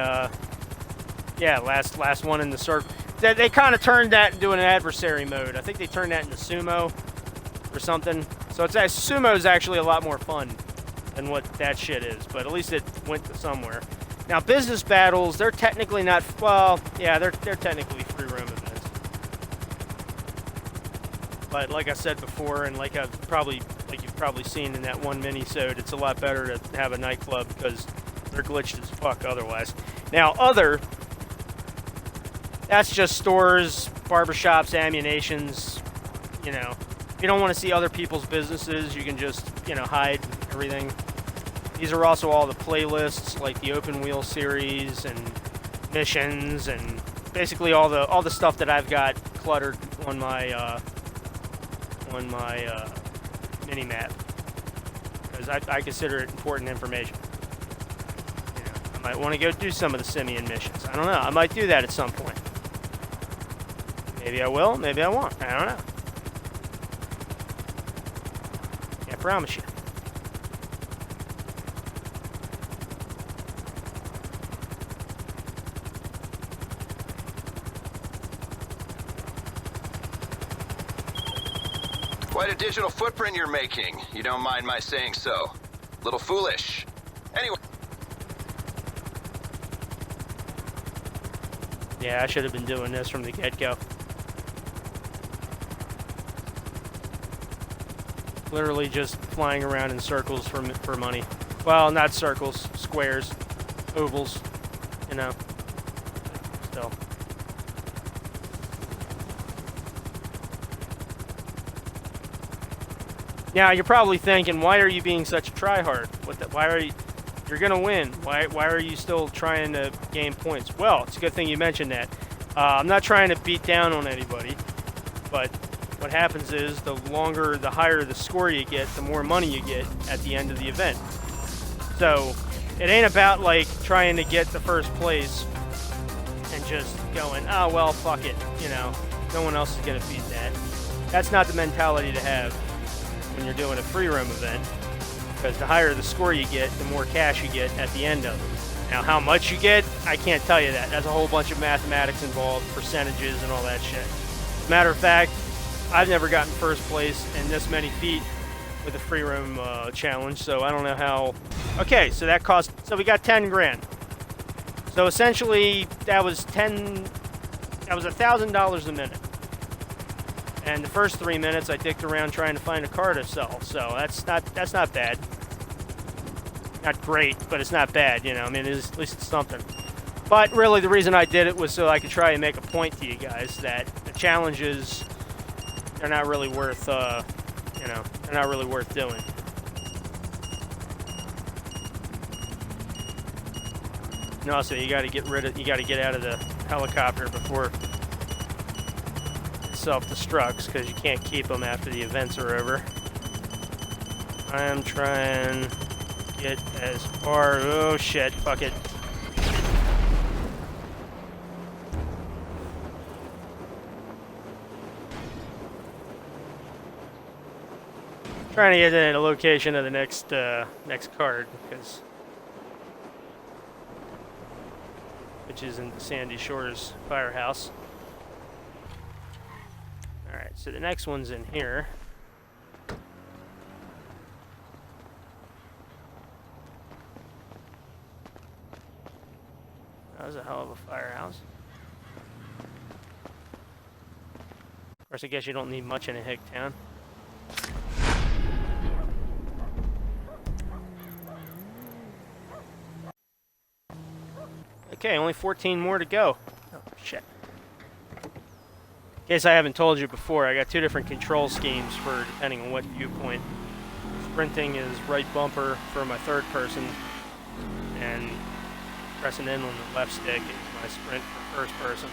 yeah, last one in the circle. They kind of turned that into an adversary mode. I think they turned that into sumo or something. So sumo is actually a lot more fun than what that shit is, but at least it went to somewhere. Now, business battles, they're technically not, well, yeah, they're technically free roam events. But like I said before, and like you've probably seen in that one mini-sode, it's a lot better to have a nightclub because they're glitched as fuck otherwise. Now, that's just stores, barbershops, ammunitions, you know. If you don't want to see other people's businesses, you can just, you know, hide everything. These are also all the playlists, like the open wheel series and missions, and basically all the stuff that I've got cluttered on my mini map, because I consider it important information. You know, I might want to go do some of the simian missions. I don't know. I might do that at some point. Maybe I will. Maybe I won't. I don't know. Can't promise you. Quite a digital footprint you're making. You don't mind my saying so. Little foolish. Anyway. Yeah, I should have been doing this from the get-go. Literally just flying around in circles for money. Well, not circles, squares, ovals, you know. Still. Now, you're probably thinking, why are you being such a tryhard? Why are you... You're going to win. Why are you still trying to gain points? Well, it's a good thing you mentioned that. I'm not trying to beat down on anybody, but what happens is the higher the score you get, the more money you get at the end of the event. So it ain't about like trying to get the first place and just going, oh, well, fuck it. You know, no one else is going to beat that. That's not the mentality to have when you're doing a free roam event, because the higher the score you get, the more cash you get at the end of it. Now, how much you get, I can't tell you that. There's a whole bunch of mathematics involved, percentages and all that shit. Matter of fact, I've never gotten first place in this many feet with a free roam challenge, so I don't know how. Okay, so that cost, so we got 10 grand. So essentially, that was $1,000 a minute. And the first 3 minutes, I dicked around trying to find a car to sell. So that's not bad. Not great, but it's not bad, you know. I mean, at least it's something. But really, the reason I did it was so I could try and make a point to you guys that the challenges, they're not really worth, you know, they're not really worth doing. And also, you got to get out of the helicopter before it self-destructs, because you can't keep them after the events are over. I am trying to get as far. Oh shit! Fuck it. Trying to get to the location of the next card, because which is in the Sandy Shores firehouse. All right, so the next one's in here. That was a hell of a firehouse. Of course, I guess you don't need much in a hick town. Okay, only 14 more to go. Oh, shit. In case I haven't told you before, I got two different control schemes for depending on what viewpoint. Sprinting is right bumper for my third person, and pressing in on the left stick is my sprint for first person.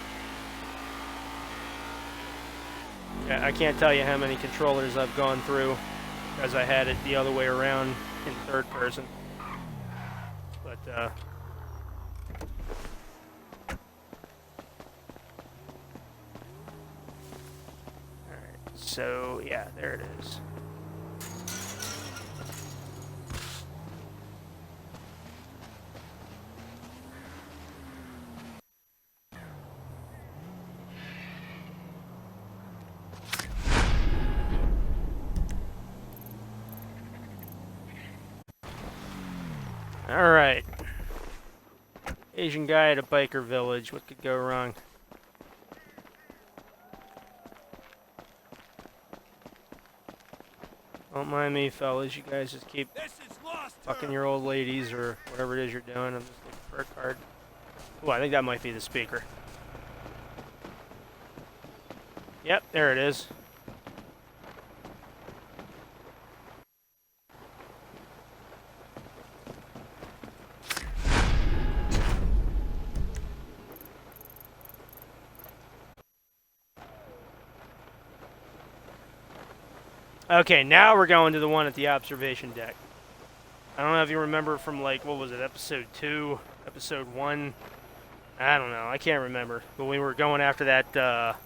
Yeah, I can't tell you how many controllers I've gone through because I had it the other way around in third person. But, so, yeah, there it is. All right. Asian guy at a biker village. What could go wrong? Don't mind me, fellas. You guys just keep fucking your old ladies or whatever it is you're doing. I'm just looking for a card. Oh, I think that might be the speaker. Yep, there it is. Okay, now we're going to the one at the observation deck. I don't know if you remember from, like, what was it, episode 2, episode 1? I don't know, I can't remember. But we were going after that,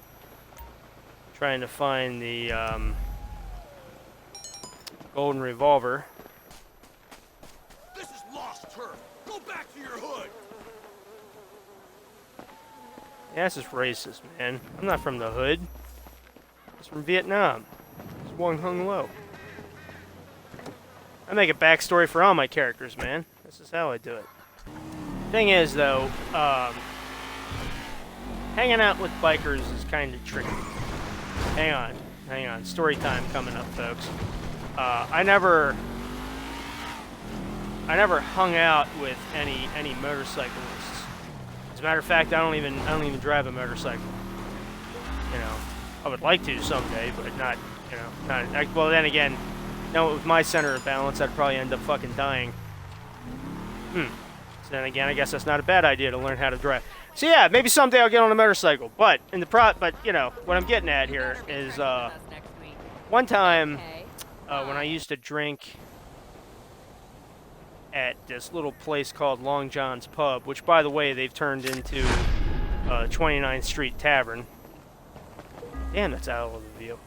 trying to find the, golden revolver. This is lost turf. Go back to your hood. Yeah, this is racist, man. I'm not from the hood. I'm from Vietnam. Wong Hung Lo. I make a backstory for all my characters, man. This is how I do it. Thing is, though, hanging out with bikers is kind of tricky. Hang on. Story time coming up, folks. I never hung out with any motorcyclists. As a matter of fact, I don't even drive a motorcycle. You know, I would like to someday, but not. You know, not, well, then again, no, with my center of balance, I'd probably end up fucking dying. So then again, I guess that's not a bad idea to learn how to drive. So yeah, maybe someday I'll get on a motorcycle. But but you know, what I'm getting at here is one time when I used to drink at this little place called Long John's Pub, which by the way they've turned into 29th Street Tavern. Damn, that's out of the view.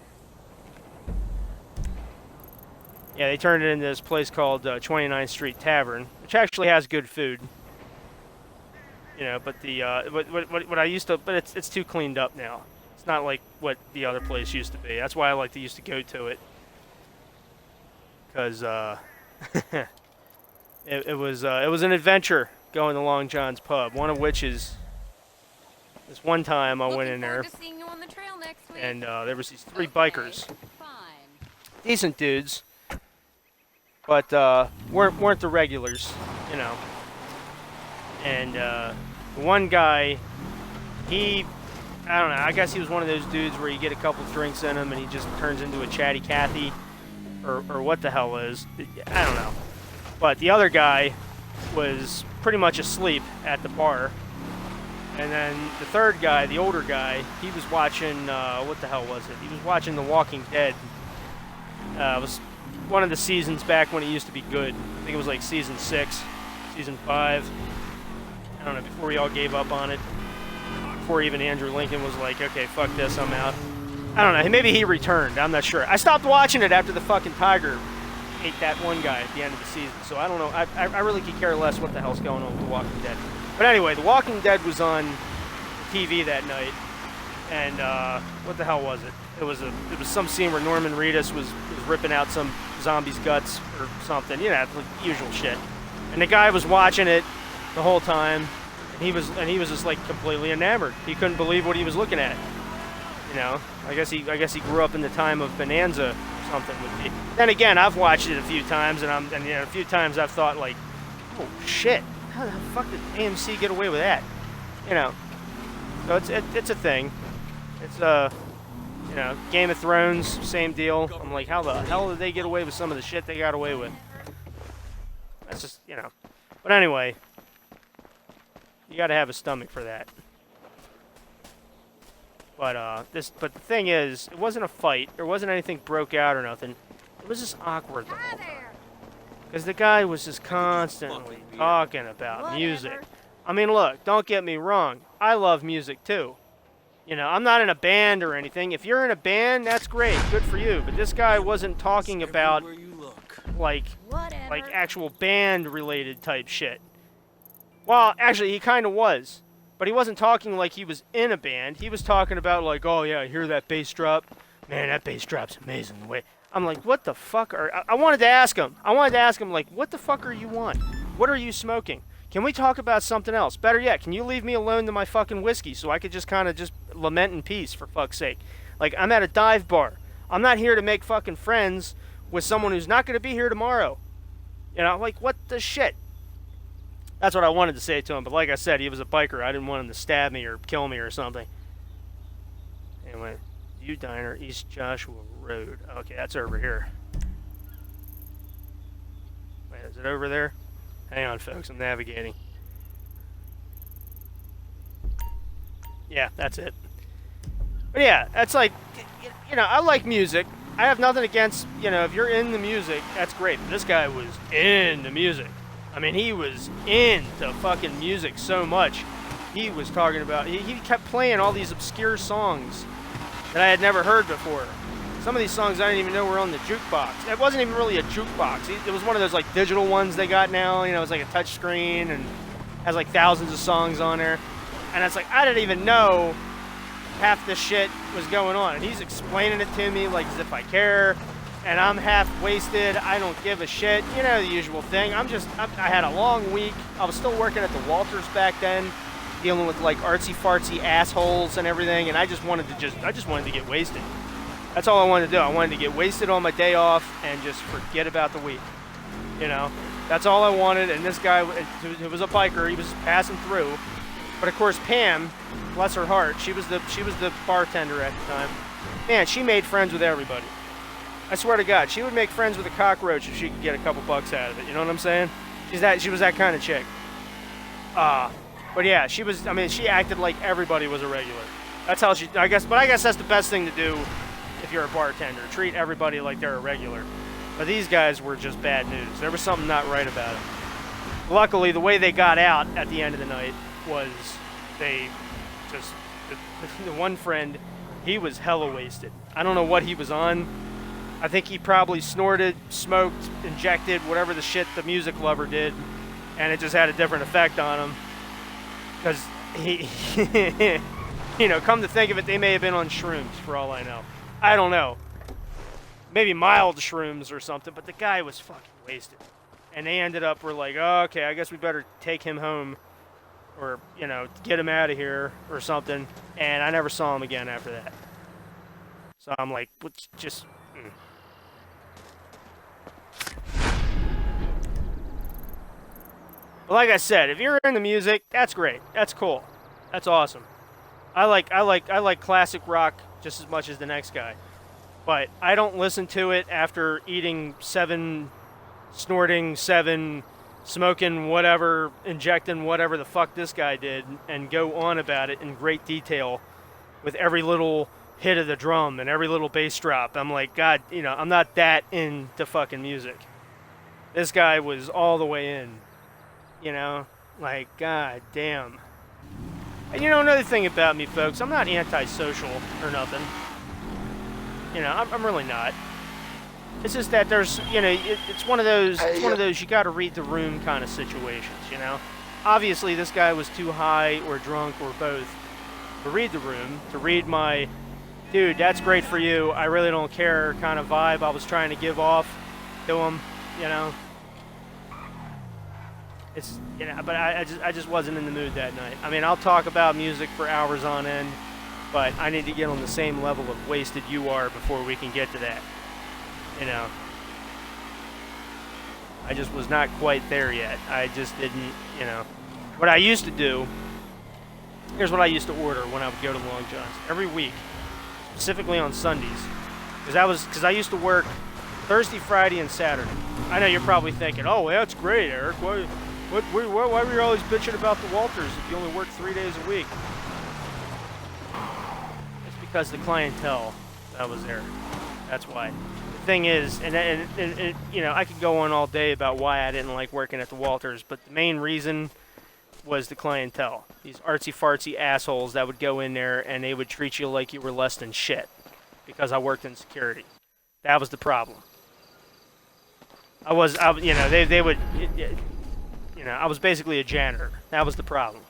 Yeah, they turned it into this place called 29th Street Tavern, which actually has good food. You know, but the what I used to, but it's too cleaned up now. It's not like what the other place used to be. That's why I used to go to it, because it was an adventure going to Long John's pub. One of which is this one time I went in there, and there was these 3 bikers, decent dudes, but weren't the regulars, you know. And one guy, I don't know, I guess he was one of those dudes where you get a couple drinks in him and he just turns into a chatty Cathy, or what the hell is, I don't know. But the other guy was pretty much asleep at the bar. And then the third guy, the older guy, he was watching, what the hell was it? He was watching The Walking Dead. It was one of the seasons back when it used to be good. I think it was like season 6, season 5. I don't know, before we all gave up on it. Before even Andrew Lincoln was like, okay, fuck this, I'm out. I don't know, maybe he returned, I'm not sure. I stopped watching it after the fucking tiger ate that one guy at the end of the season, so I don't know. I really could care less what the hell's going on with The Walking Dead. But anyway, The Walking Dead was on TV that night, and what the hell was it? It was some scene where Norman Reedus was ripping out some zombie's guts or something, you know, like usual shit. And the guy was watching it the whole time, and he was just like completely enamored. He couldn't believe what he was looking at. You know, I guess he grew up in the time of Bonanza or something. Then again, I've watched it a few times, and you know, a few times I've thought like, oh shit, how the fuck did AMC get away with that? You know, so it's a thing. It's you know, Game of Thrones, same deal. I'm like, how the hell did they get away with some of the shit they got away with? That's just, you know. But anyway, you got to have a stomach for that. But but the thing is, it wasn't a fight. There wasn't anything broke out or nothing. It was just awkward the whole time. Because the guy was just constantly talking about music. I mean, look, don't get me wrong. I love music too. You know, I'm not in a band or anything. If you're in a band, that's great. Good for you. But this guy wasn't talking about like actual band-related type shit. Well, actually, he kind of was. But he wasn't talking like he was in a band. He was talking about like, oh yeah, hear that bass drop? Man, that bass drop's amazing. The way I'm like, what the fuck are... I wanted to ask him. Like, what the fuck are you on? What are you smoking? Can we talk about something else? Better yet, can you leave me alone to my fucking whiskey so I could just kind of just lament in peace, for fuck's sake? Like, I'm at a dive bar. I'm not here to make fucking friends with someone who's not going to be here tomorrow. You know, like, what the shit? That's what I wanted to say to him, but like I said, he was a biker. I didn't want him to stab me or kill me or something. Anyway, View Diner, East Joshua Road. Okay, that's over here. Wait, is it over there? Hang on, folks, I'm navigating. Yeah, that's it. But yeah, that's like, you know, I like music. I have nothing against, you know, if you're in the music, that's great. But this guy was into music. I mean, he was into fucking music so much. He was talking about, he kept playing all these obscure songs that I had never heard before. Some of these songs I didn't even know were on the jukebox. It wasn't even really a jukebox. It was one of those like digital ones they got now. You know, it's like a touch screen and has like thousands of songs on there. And it's like, I didn't even know half the shit was going on. And he's explaining it to me like as if I care. And I'm half wasted. I don't give a shit. You know, the usual thing. I had a long week. I was still working at the Walters back then, dealing with like artsy-fartsy assholes and everything. And I just wanted to get wasted. That's all I wanted to do. I wanted to get wasted on my day off and just forget about the week. You know, that's all I wanted. And this guy, who was a biker, he was passing through. But of course, Pam, bless her heart, she was the bartender at the time. Man, she made friends with everybody. I swear to God, she would make friends with a cockroach if she could get a couple bucks out of it. You know what I'm saying? She was that kind of chick. But yeah, she acted like everybody was a regular. That's how I guess that's the best thing to do if you're a bartender. Treat everybody like they're a regular. But these guys were just bad news. There was something not right about it. Luckily, the way they got out at the end of the night was the one friend, he was hella wasted. I don't know what he was on. I think he probably snorted, smoked, injected, whatever the shit the music lover did, and it just had a different effect on him. Because he, you know, come to think of it, they may have been on shrooms for all I know. I don't know. Maybe mild shrooms or something, but the guy was fucking wasted. And they ended up, were like, oh, okay, I guess we better take him home or, you know, get him out of here or something. And I never saw him again after that. So I'm like, let's just... But like I said, if you're into music, that's great. That's cool. That's awesome. I like classic rock just as much as the next guy. But I don't listen to it after eating 7, snorting 7, smoking whatever, injecting whatever the fuck this guy did, and go on about it in great detail with every little hit of the drum and every little bass drop. I'm like, God, you know, I'm not that into fucking music. This guy was all the way in, you know? Like, God damn. And you know, another thing about me, folks, I'm not antisocial or nothing. You know, I'm really not. It's just that there's, you know, it's one of those, you got to read the room kind of situations, you know. Obviously, this guy was too high or drunk or both to read the room, to read my, dude, that's great for you, I really don't care kind of vibe I was trying to give off to him, you know. It's, you know, but I just wasn't in the mood that night. I mean, I'll talk about music for hours on end, but I need to get on the same level of wasted you are before we can get to that. You know, I just was not quite there yet. I just didn't, you know. What I used to do, here's what I used to order when I would go to Long John's every week, specifically on Sundays, because I used to work Thursday, Friday, and Saturday. I know you're probably thinking, oh, well, that's great, Eric. Why were you always bitching about the Walters if you only work 3 days a week? It's because the clientele that was there. That's why. The thing is, and you know, I could go on all day about why I didn't like working at the Walters, but the main reason was the clientele. These artsy-fartsy assholes that would go in there and they would treat you like you were less than shit because I worked in security. That was the problem. You know, they would... You know, I was basically a janitor. That was the problem.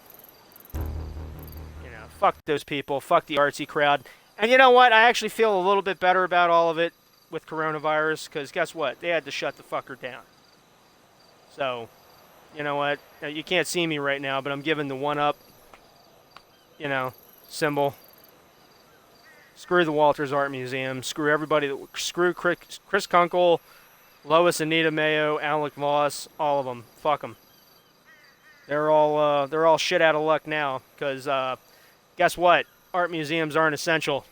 You know, fuck those people. Fuck the artsy crowd. And you know what? I actually feel a little bit better about all of it with coronavirus, because guess what? They had to shut the fucker down. So, you know what? Now, you can't see me right now, but I'm giving the one-up, you know, symbol. Screw the Walters Art Museum. Screw everybody. Screw Chris Kunkel, Lois Anita Mayo, Alec Voss, all of them. Fuck them. They're all shit out of luck now, because guess what? Art museums aren't essential.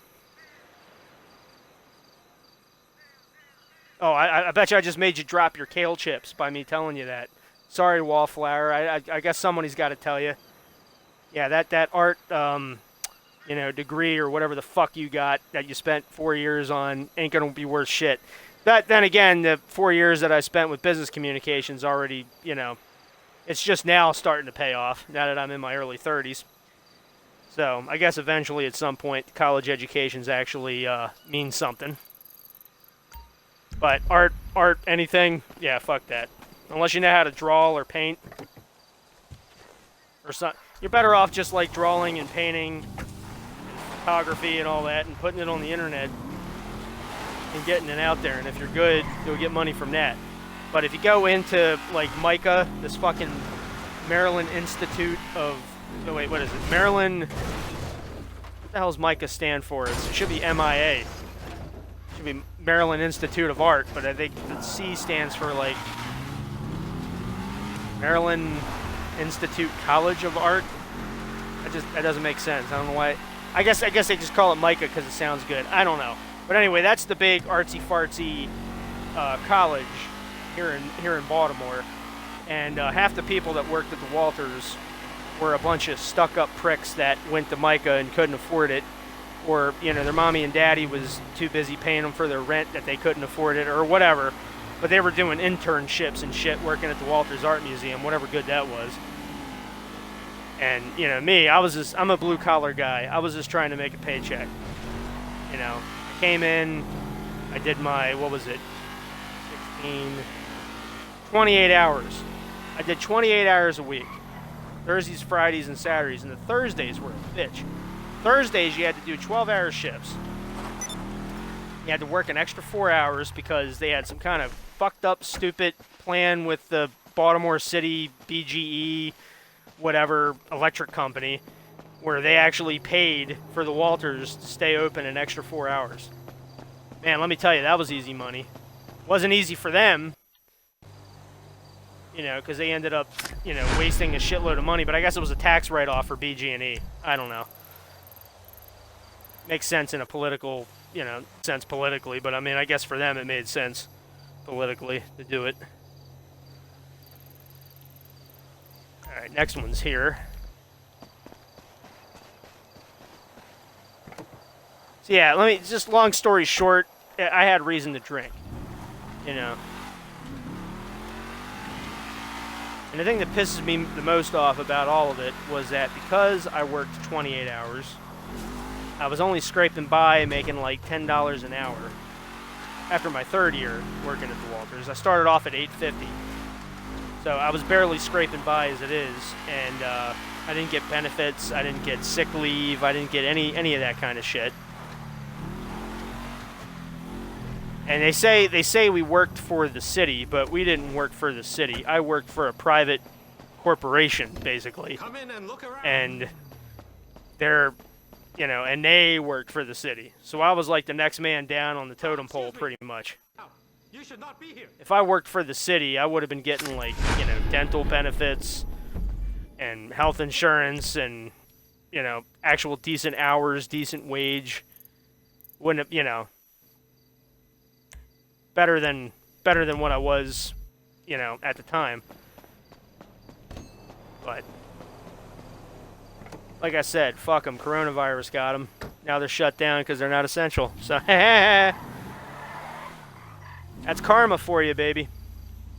Oh, I bet you I just made you drop your kale chips by me telling you that. Sorry, Wallflower. I guess somebody's got to tell you. Yeah, that art, you know, degree or whatever the fuck you got that you spent 4 years on ain't gonna be worth shit. But then again, the 4 years that I spent with business communications already, you know, it's just now starting to pay off, now that I'm in my early 30s. So, I guess eventually at some point, college educations actually means something. But art, anything, yeah, fuck that. Unless you know how to draw or paint. Or something. You're better off just like drawing and painting, photography and all that, and putting it on the internet and getting it out there. And if you're good, you'll get money from that. But if you go into, like, MICA, this fucking Maryland Institute of... Oh, wait, what is it? Maryland... What the hell does MICA stand for? It should be MIA. It should be Maryland Institute of Art, but I think the C stands for, like... Maryland Institute College of Art? That doesn't make sense. I don't know why... I guess they just call it MICA because it sounds good. I don't know. But anyway, that's the big artsy-fartsy college here in Baltimore, and half the people that worked at the Walters were a bunch of stuck-up pricks that went to MICA and couldn't afford it, or, you know, their mommy and daddy was too busy paying them for their rent that they couldn't afford it, or whatever, but they were doing internships and shit working at the Walters Art Museum, whatever good that was. And, you know, me, I'm a blue-collar guy. I was just trying to make a paycheck. You know, I came in, I did my, what was it, 28 hours. I did 28 hours a week. Thursdays, Fridays, and Saturdays. And the Thursdays were a bitch. Thursdays, you had to do 12-hour shifts. He had to work an extra 4 hours because they had some kind of fucked up, stupid plan with the Baltimore City BGE, whatever, electric company, where they actually paid for the Walters to stay open an extra 4 hours. Man, let me tell you, that was easy money. Wasn't easy for them, you know, because they ended up, you know, wasting a shitload of money, but I guess it was a tax write-off for BG&E. I don't know. Makes sense in a political, you know, sense politically, but I mean, I guess for them it made sense politically to do it. Alright, next one's here. So yeah, let me, just long story short, I had reason to drink, you know. And the thing that pisses me the most off about all of it was that because I worked 28 hours, I was only scraping by making like $10 an hour after my third year working at the Walters. I started off at $8.50. So I was barely scraping by as it is, and I didn't get benefits, I didn't get sick leave, I didn't get any of that kind of shit. And they say we worked for the city, but we didn't work for the city. I worked for a private corporation, basically. Come in and look around. And they're, you know, and they worked for the city. So I was like the next man down on the totem pole, pretty much. You should not be here. If I worked for the city, I would have been getting, like, you know, dental benefits and health insurance and, you know, actual decent hours, decent wage. Wouldn't have, you know, better than what I was, you know, at the time. But like I said, fuck them. Coronavirus got them. Now they're shut down because they're not essential. So that's karma for you, baby.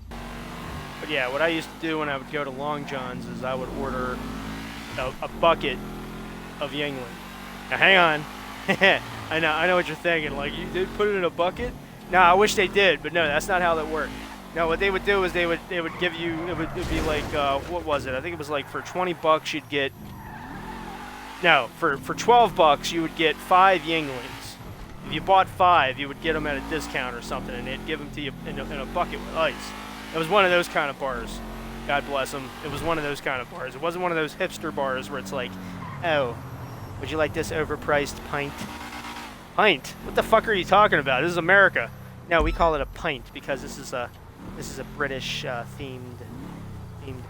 But yeah, what I used to do when I would go to Long John's is I would order a bucket of Yingling. Now hang on. I know what you're thinking. Like, you did put it in a bucket? No, I wish they did, but no, that's not how that worked. No, what they would do is they would give you, it would be like, what was it? I think it was like for 20 bucks you'd get, no, for 12 bucks you would get 5 Yinglings. If you bought 5, you would get them at a discount or something, and they'd give them to you in a bucket with ice. It was one of those kind of bars. God bless them. It was one of those kind of bars. It wasn't one of those hipster bars where it's like, oh, would you like this overpriced pint? Pint? What the fuck are you talking about? This is America. No, we call it a pint because this is a British themed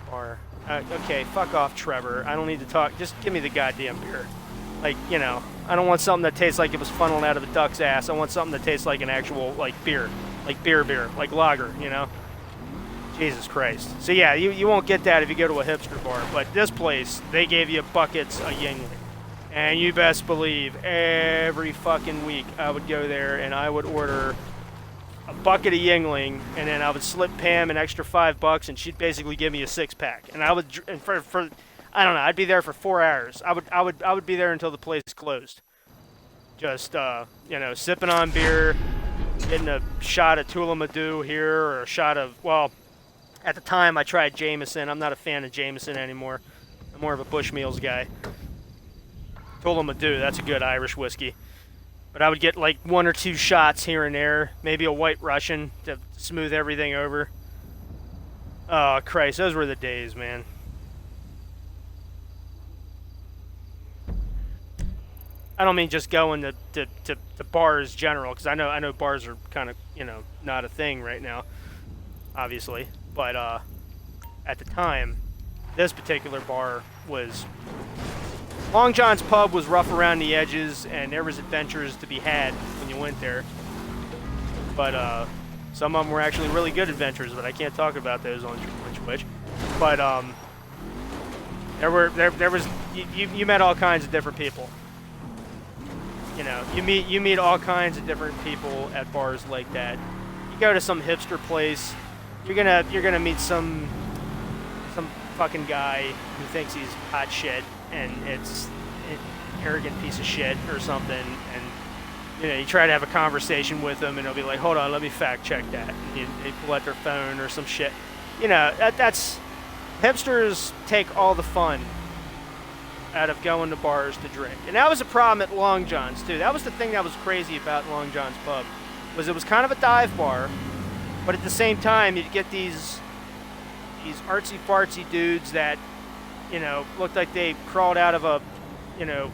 bar. Okay, fuck off, Trevor. I don't need to talk. Just give me the goddamn beer. Like, you know, I don't want something that tastes like it was funneled out of a duck's ass. I want something that tastes like an actual, like, beer. Like beer, like lager, you know? Jesus Christ. So yeah, you won't get that if you go to a hipster bar. But this place, they gave you buckets of Yingling. And you best believe every fucking week I would go there and I would order a bucket of Yingling, and then I would slip Pam an extra $5, and she'd basically give me a 6-pack. And I would, and for I don't know, I'd be there for 4 hours. I would be there until the place closed. Just you know, sipping on beer, getting a shot of Tullamadoo here, or a shot of, well, at the time I tried Jameson. I'm not a fan of Jameson anymore. I'm more of a Bushmills guy. Tullamadoo, that's a good Irish whiskey. But I would get like 1 or 2 shots here and there, maybe a White Russian to smooth everything over. Oh, Christ, those were the days, man. I don't mean just going to bars general, because I know bars are kind of, you know, not a thing right now, obviously. But at the time, this particular bar was... Long John's Pub was rough around the edges, and there was adventures to be had when you went there. But some of them were actually really good adventures, but I can't talk about those on Twitch. But there was you met all kinds of different people. You know, you meet all kinds of different people at bars like that. You go to some hipster place, you're gonna meet some fucking guy who thinks he's hot shit, and it's an arrogant piece of shit or something, and you know, you try to have a conversation with them, and they'll be like, hold on, let me fact check that, and they pull out their phone or some shit. You know, that's hipsters take all the fun out of going to bars to drink. And that was a problem at Long John's, too. That was the thing that was crazy about Long John's Pub, was it was kind of a dive bar, but at the same time, you'd get these artsy-fartsy dudes that, you know, looked like they crawled out of a, you know,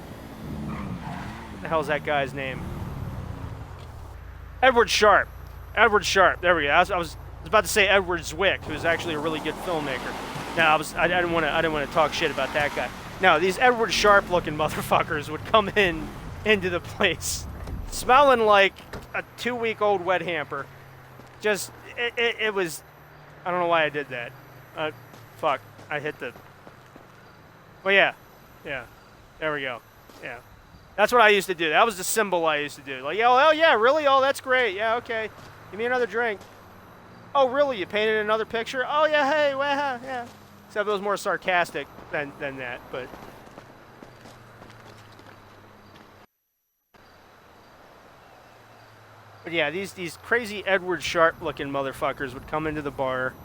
what the hell's that guy's name? Edward Sharp. Edward Sharp. There we go. I was about to say Edward Zwick, who's actually a really good filmmaker. No, I didn't want to talk shit about that guy. No, these Edward Sharp looking motherfuckers would come into the place, smelling like a 2-week-old wet hamper. Just it was. I don't know why I did that. Fuck. I hit the. Well, yeah. There we go. Yeah. That's what I used to do. That was the symbol I used to do. Like, oh yeah, really? Oh, that's great. Yeah, okay. Give me another drink. Oh, really? You painted another picture? Oh, yeah, hey, well, yeah. Except it was more sarcastic than that, but... But yeah, these crazy Edward Sharp-looking motherfuckers would come into the bar,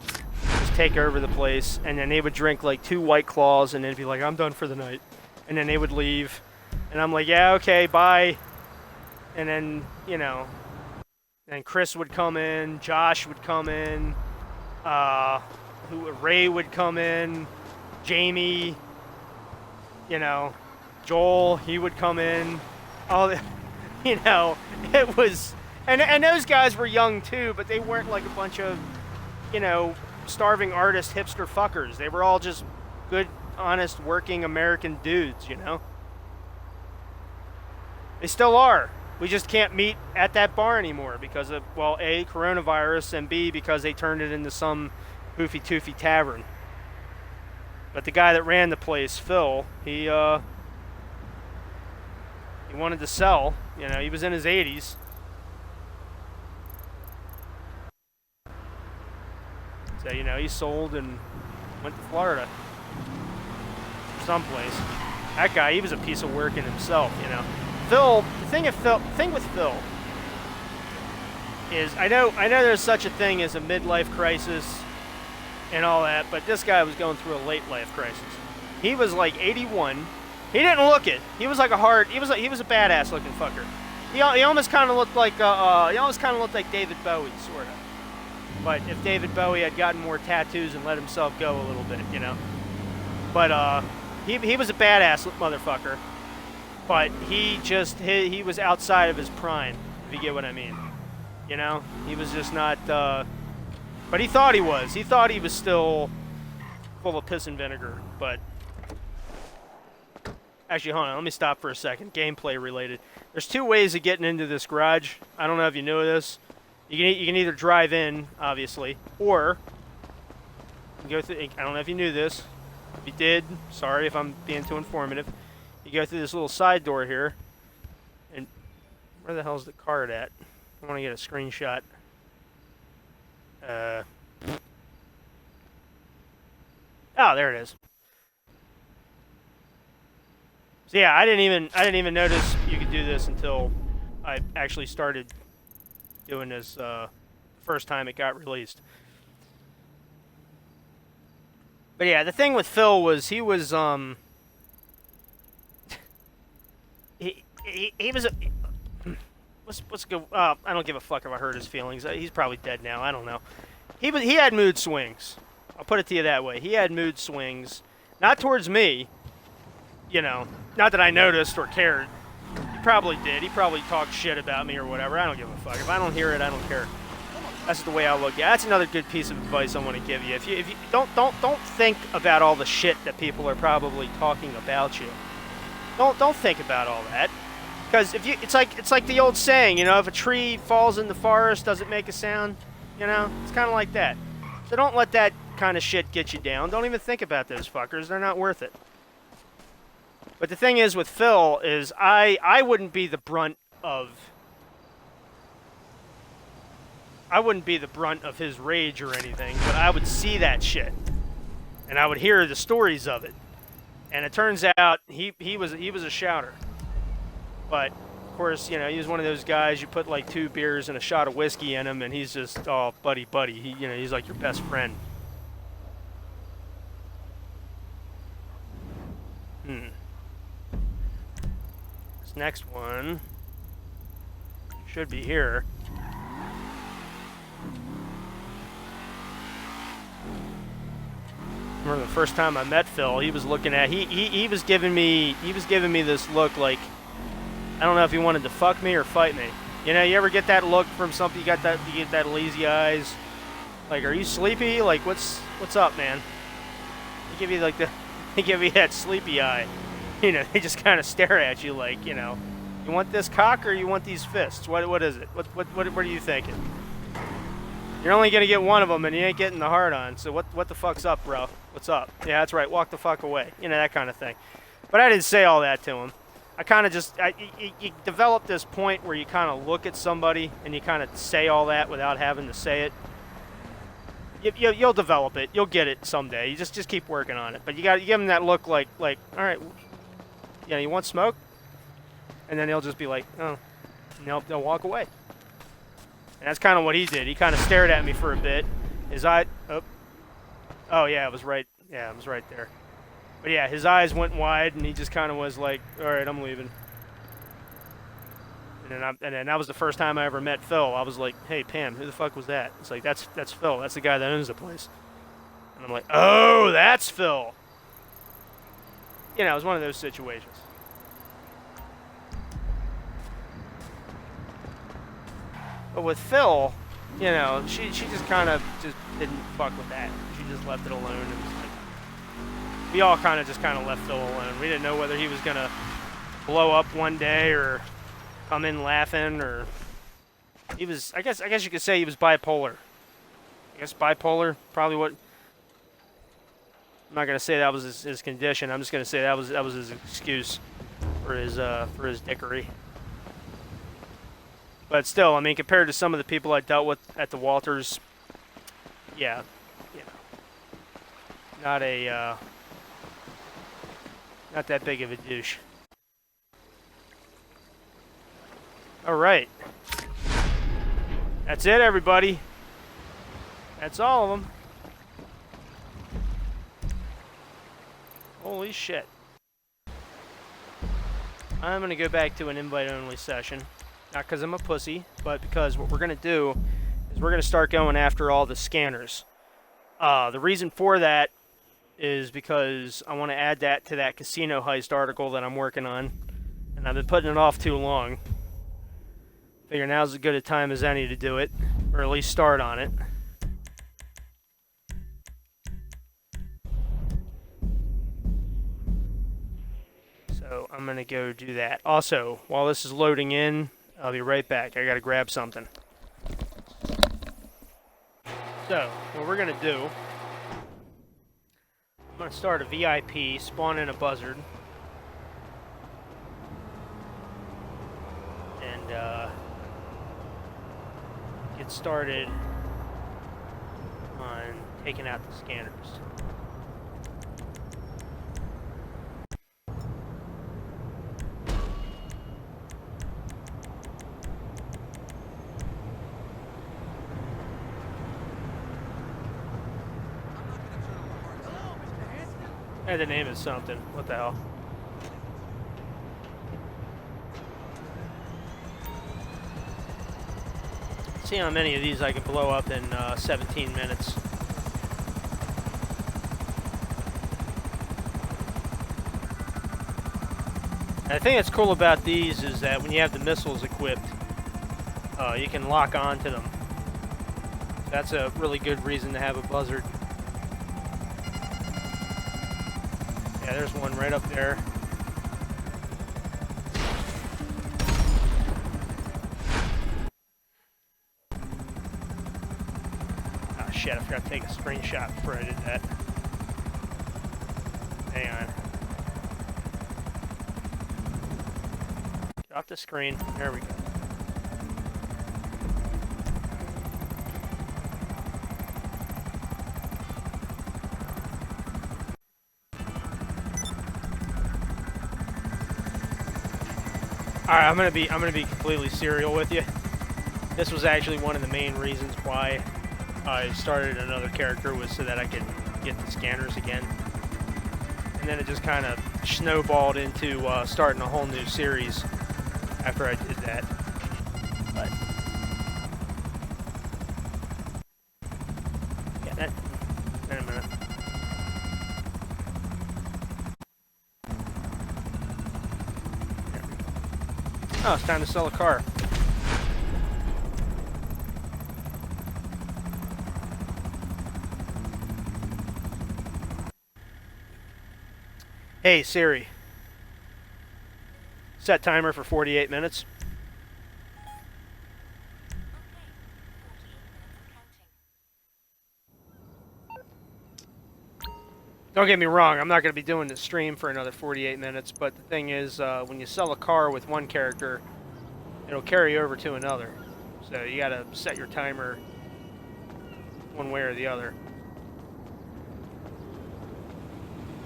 just take over the place, and then they would drink like 2 White Claws, and they'd be like, I'm done for the night. And then they would leave. And I'm like, yeah, okay, bye. And then, you know... And Chris would come in, Josh would come in, Ray would come in, Jamie, you know, Joel, he would come in. All, you know, it was, and those guys were young too, but they weren't like a bunch of, you know, starving artist hipster fuckers. They were all just good, honest, working American dudes, you know. They still are. We just can't meet at that bar anymore because of, well, A, coronavirus, and B, because they turned it into some hoofy-toofy tavern. But the guy that ran the place, Phil, he wanted to sell. You know, he was in his 80s. So, you know, he sold and went to Florida. Someplace. That guy, he was a piece of work in himself, you know. Phil, the thing with Phil is, I know there's such a thing as a midlife crisis and all that, but this guy was going through a late life crisis. He was like 81. He didn't look it. He was like he was a badass looking fucker. He almost kind of looked like David Bowie, sort of. But if David Bowie had gotten more tattoos and let himself go a little bit, you know. But he was a badass motherfucker. But he was outside of his prime, if you get what I mean. You know? He was just not, but he thought he was. He thought he was still full of piss and vinegar, but... Actually, hold on, let me stop for a second. Gameplay related. There's 2 ways of getting into this garage. I don't know if you knew this. You can either drive in, obviously, or... You go through, I don't know if you knew this. If you did, sorry if I'm being too informative. You go through this little side door here, and where the hell's the card at? I want to get a screenshot. Oh, there it is. So yeah, I didn't even notice you could do this until I actually started doing this the first time it got released. But yeah, the thing with Phil was he was he was a... Let's go... I don't give a fuck if I hurt his feelings. He's probably dead now. I don't know. He had mood swings. I'll put it to you that way. He had mood swings. Not towards me. You know. Not that I noticed or cared. He probably did. He probably talked shit about me or whatever. I don't give a fuck. If I don't hear it, I don't care. That's the way I look. Yeah, that's another good piece of advice I want to give you. If you don't think about all the shit that people are probably talking about you. Don't think about all that. Because it's like the old saying, you know, if a tree falls in the forest, does it make a sound? You know, it's kind of like that. So don't let that kind of shit get you down. Don't even think about those fuckers. They're not worth it. But the thing is with Phil is I wouldn't be the brunt of his rage or anything, but I would see that shit, and I would hear the stories of it. And it turns out he was a shouter. But, of course, you know, he was one of those guys, you put like 2 beers and a shot of whiskey in him, and he's just, oh, buddy. He's like your best friend. this next one should be here. Remember the first time I met Phil, he was looking at he was giving me this look like, I don't know if he wanted to fuck me or fight me. You know, you ever get that look from something? You get that lazy eyes. Like, are you sleepy? Like, what's up, man? They give you like they give you that sleepy eye. You know, they just kind of stare at you like, you know, you want this cock or you want these fists? What is it? What are you thinking? You're only gonna get one of them, and you ain't getting the hard on. So what the fuck's up, bro? What's up? Yeah, that's right. Walk the fuck away. You know, that kind of thing. But I didn't say all that to him. I kind of just, you develop this point where you kind of look at somebody and you kind of say all that without having to say it. You'll develop it. You'll get it someday. You just keep working on it. But you give them that look like, all right, yeah, you want smoke? And then they'll just be like, oh, and they'll walk away. And that's kind of what he did. He kind of stared at me for a bit. His eye, oh yeah, it was right. Yeah, it was right there. But yeah, his eyes went wide, and he just kind of was like, all right, I'm leaving. And then that was the first time I ever met Phil. I was like, hey, Pam, who the fuck was that? It's like, that's Phil. That's the guy that owns the place. And I'm like, oh, that's Phil. You know, it was one of those situations. But with Phil, you know, she just kind of just didn't fuck with that. She just left it alone. And was like, we all kind of left Phil alone. We didn't know whether he was going to blow up one day or come in laughing, or he was, I guess you could say he was bipolar. I guess bipolar, probably what, I'm not going to say that was his condition. I'm just going to say that was his excuse for his dickery. But still, I mean, compared to some of the people I dealt with at the Walters, yeah, you know, not that big of a douche. All right. That's it, everybody. That's all of them. Holy shit. I'm going to go back to an invite-only session. Not because I'm a pussy, but because what we're going to do is we're going to start going after all the scanners. The reason for that is because I want to add that to that casino heist article that I'm working on. And I've been putting it off too long. Figure now's as good a time as any to do it, or at least start on it. So I'm going to go do that. Also, while this is loading in, I'll be right back. I got to grab something. So, what we're going to do, I'm going to start a VIP, spawn in a buzzard. And, get started on taking out the scanners. Hey, the name is something. What the hell? See how many of these I can blow up in 17 minutes. And the thing that's cool about these is that when you have the missiles equipped, you can lock on to them. That's a really good reason to have a buzzard. Yeah, there's one right up there. Oh shit, I forgot to take a screenshot before I did that. Hang on. Get off the screen. There we go. Alright, I'm gonna be completely serial with you. This was actually one of the main reasons why I started another character, was so that I could get the scanners again. And then it just kind of snowballed into starting a whole new series after I did that. But yeah, that in a minute. Oh, it's time to sell a car. Hey Siri, set timer for 48 minutes. Don't get me wrong, I'm not going to be doing the stream for another 48 minutes, but the thing is, when you sell a car with one character, it'll carry over to another. So you got to set your timer one way or the other.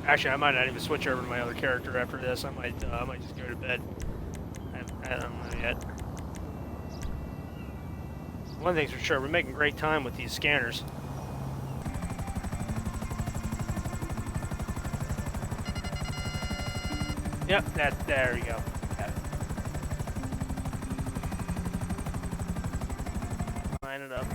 Actually, I might not even switch over to my other character after this. I might just go to bed. I don't know yet. One thing's for sure, we're making great time with these scanners. Yep, there you go. Got it. Line it up.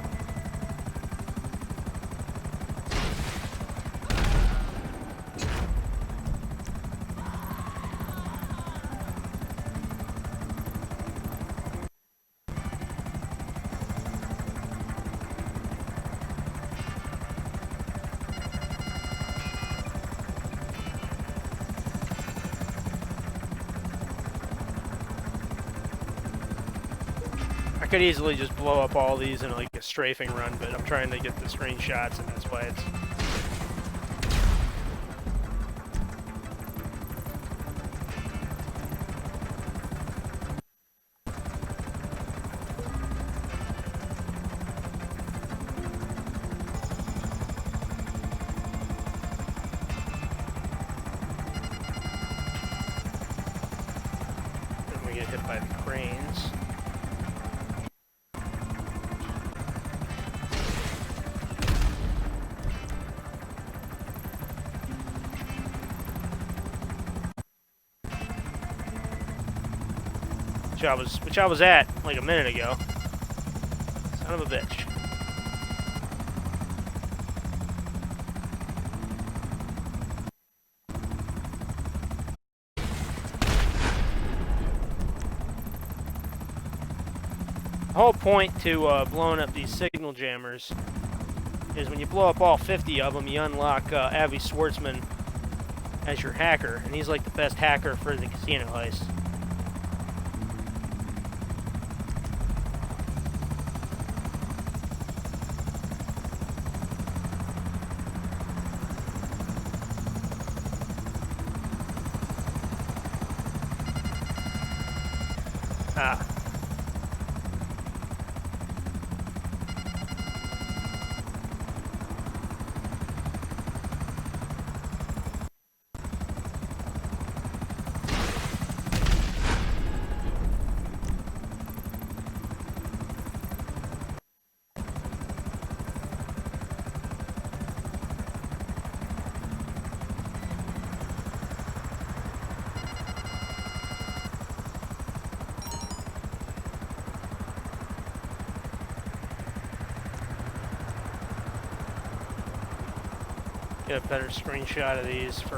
I could easily just blow up all these in like a strafing run, but I'm trying to get the screenshots, and that's why it's... Then we get hit by the cranes. Which I was at like a minute ago. Son of a bitch. The whole point to blowing up these signal jammers is when you blow up all 50 of them, you unlock Avi Schwartzman as your hacker, and he's like the best hacker for the casino heist. Get a better screenshot of these for,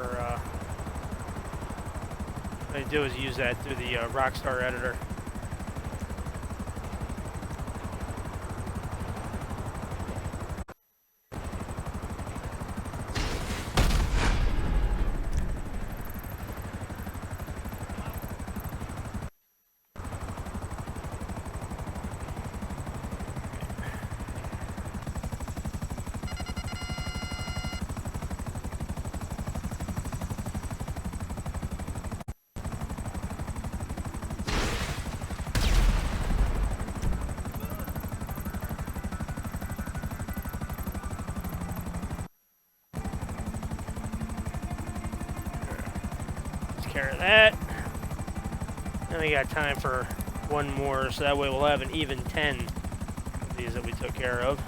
what I do is use that through the Rockstar editor. Care of that. And we got time for one more, so that way we'll have an even 10 of these that we took care of.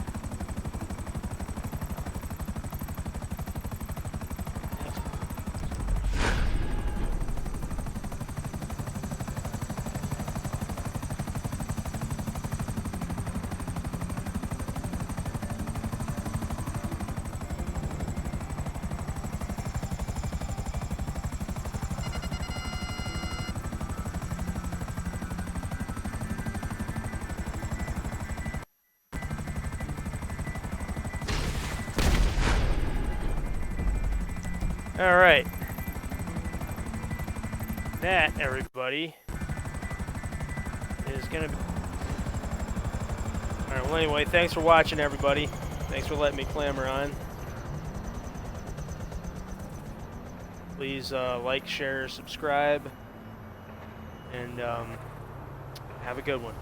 All right. That, everybody, is gonna be. All right. Well, anyway, thanks for watching, everybody. Thanks for letting me clamor on. Please like, share, subscribe, and have a good one.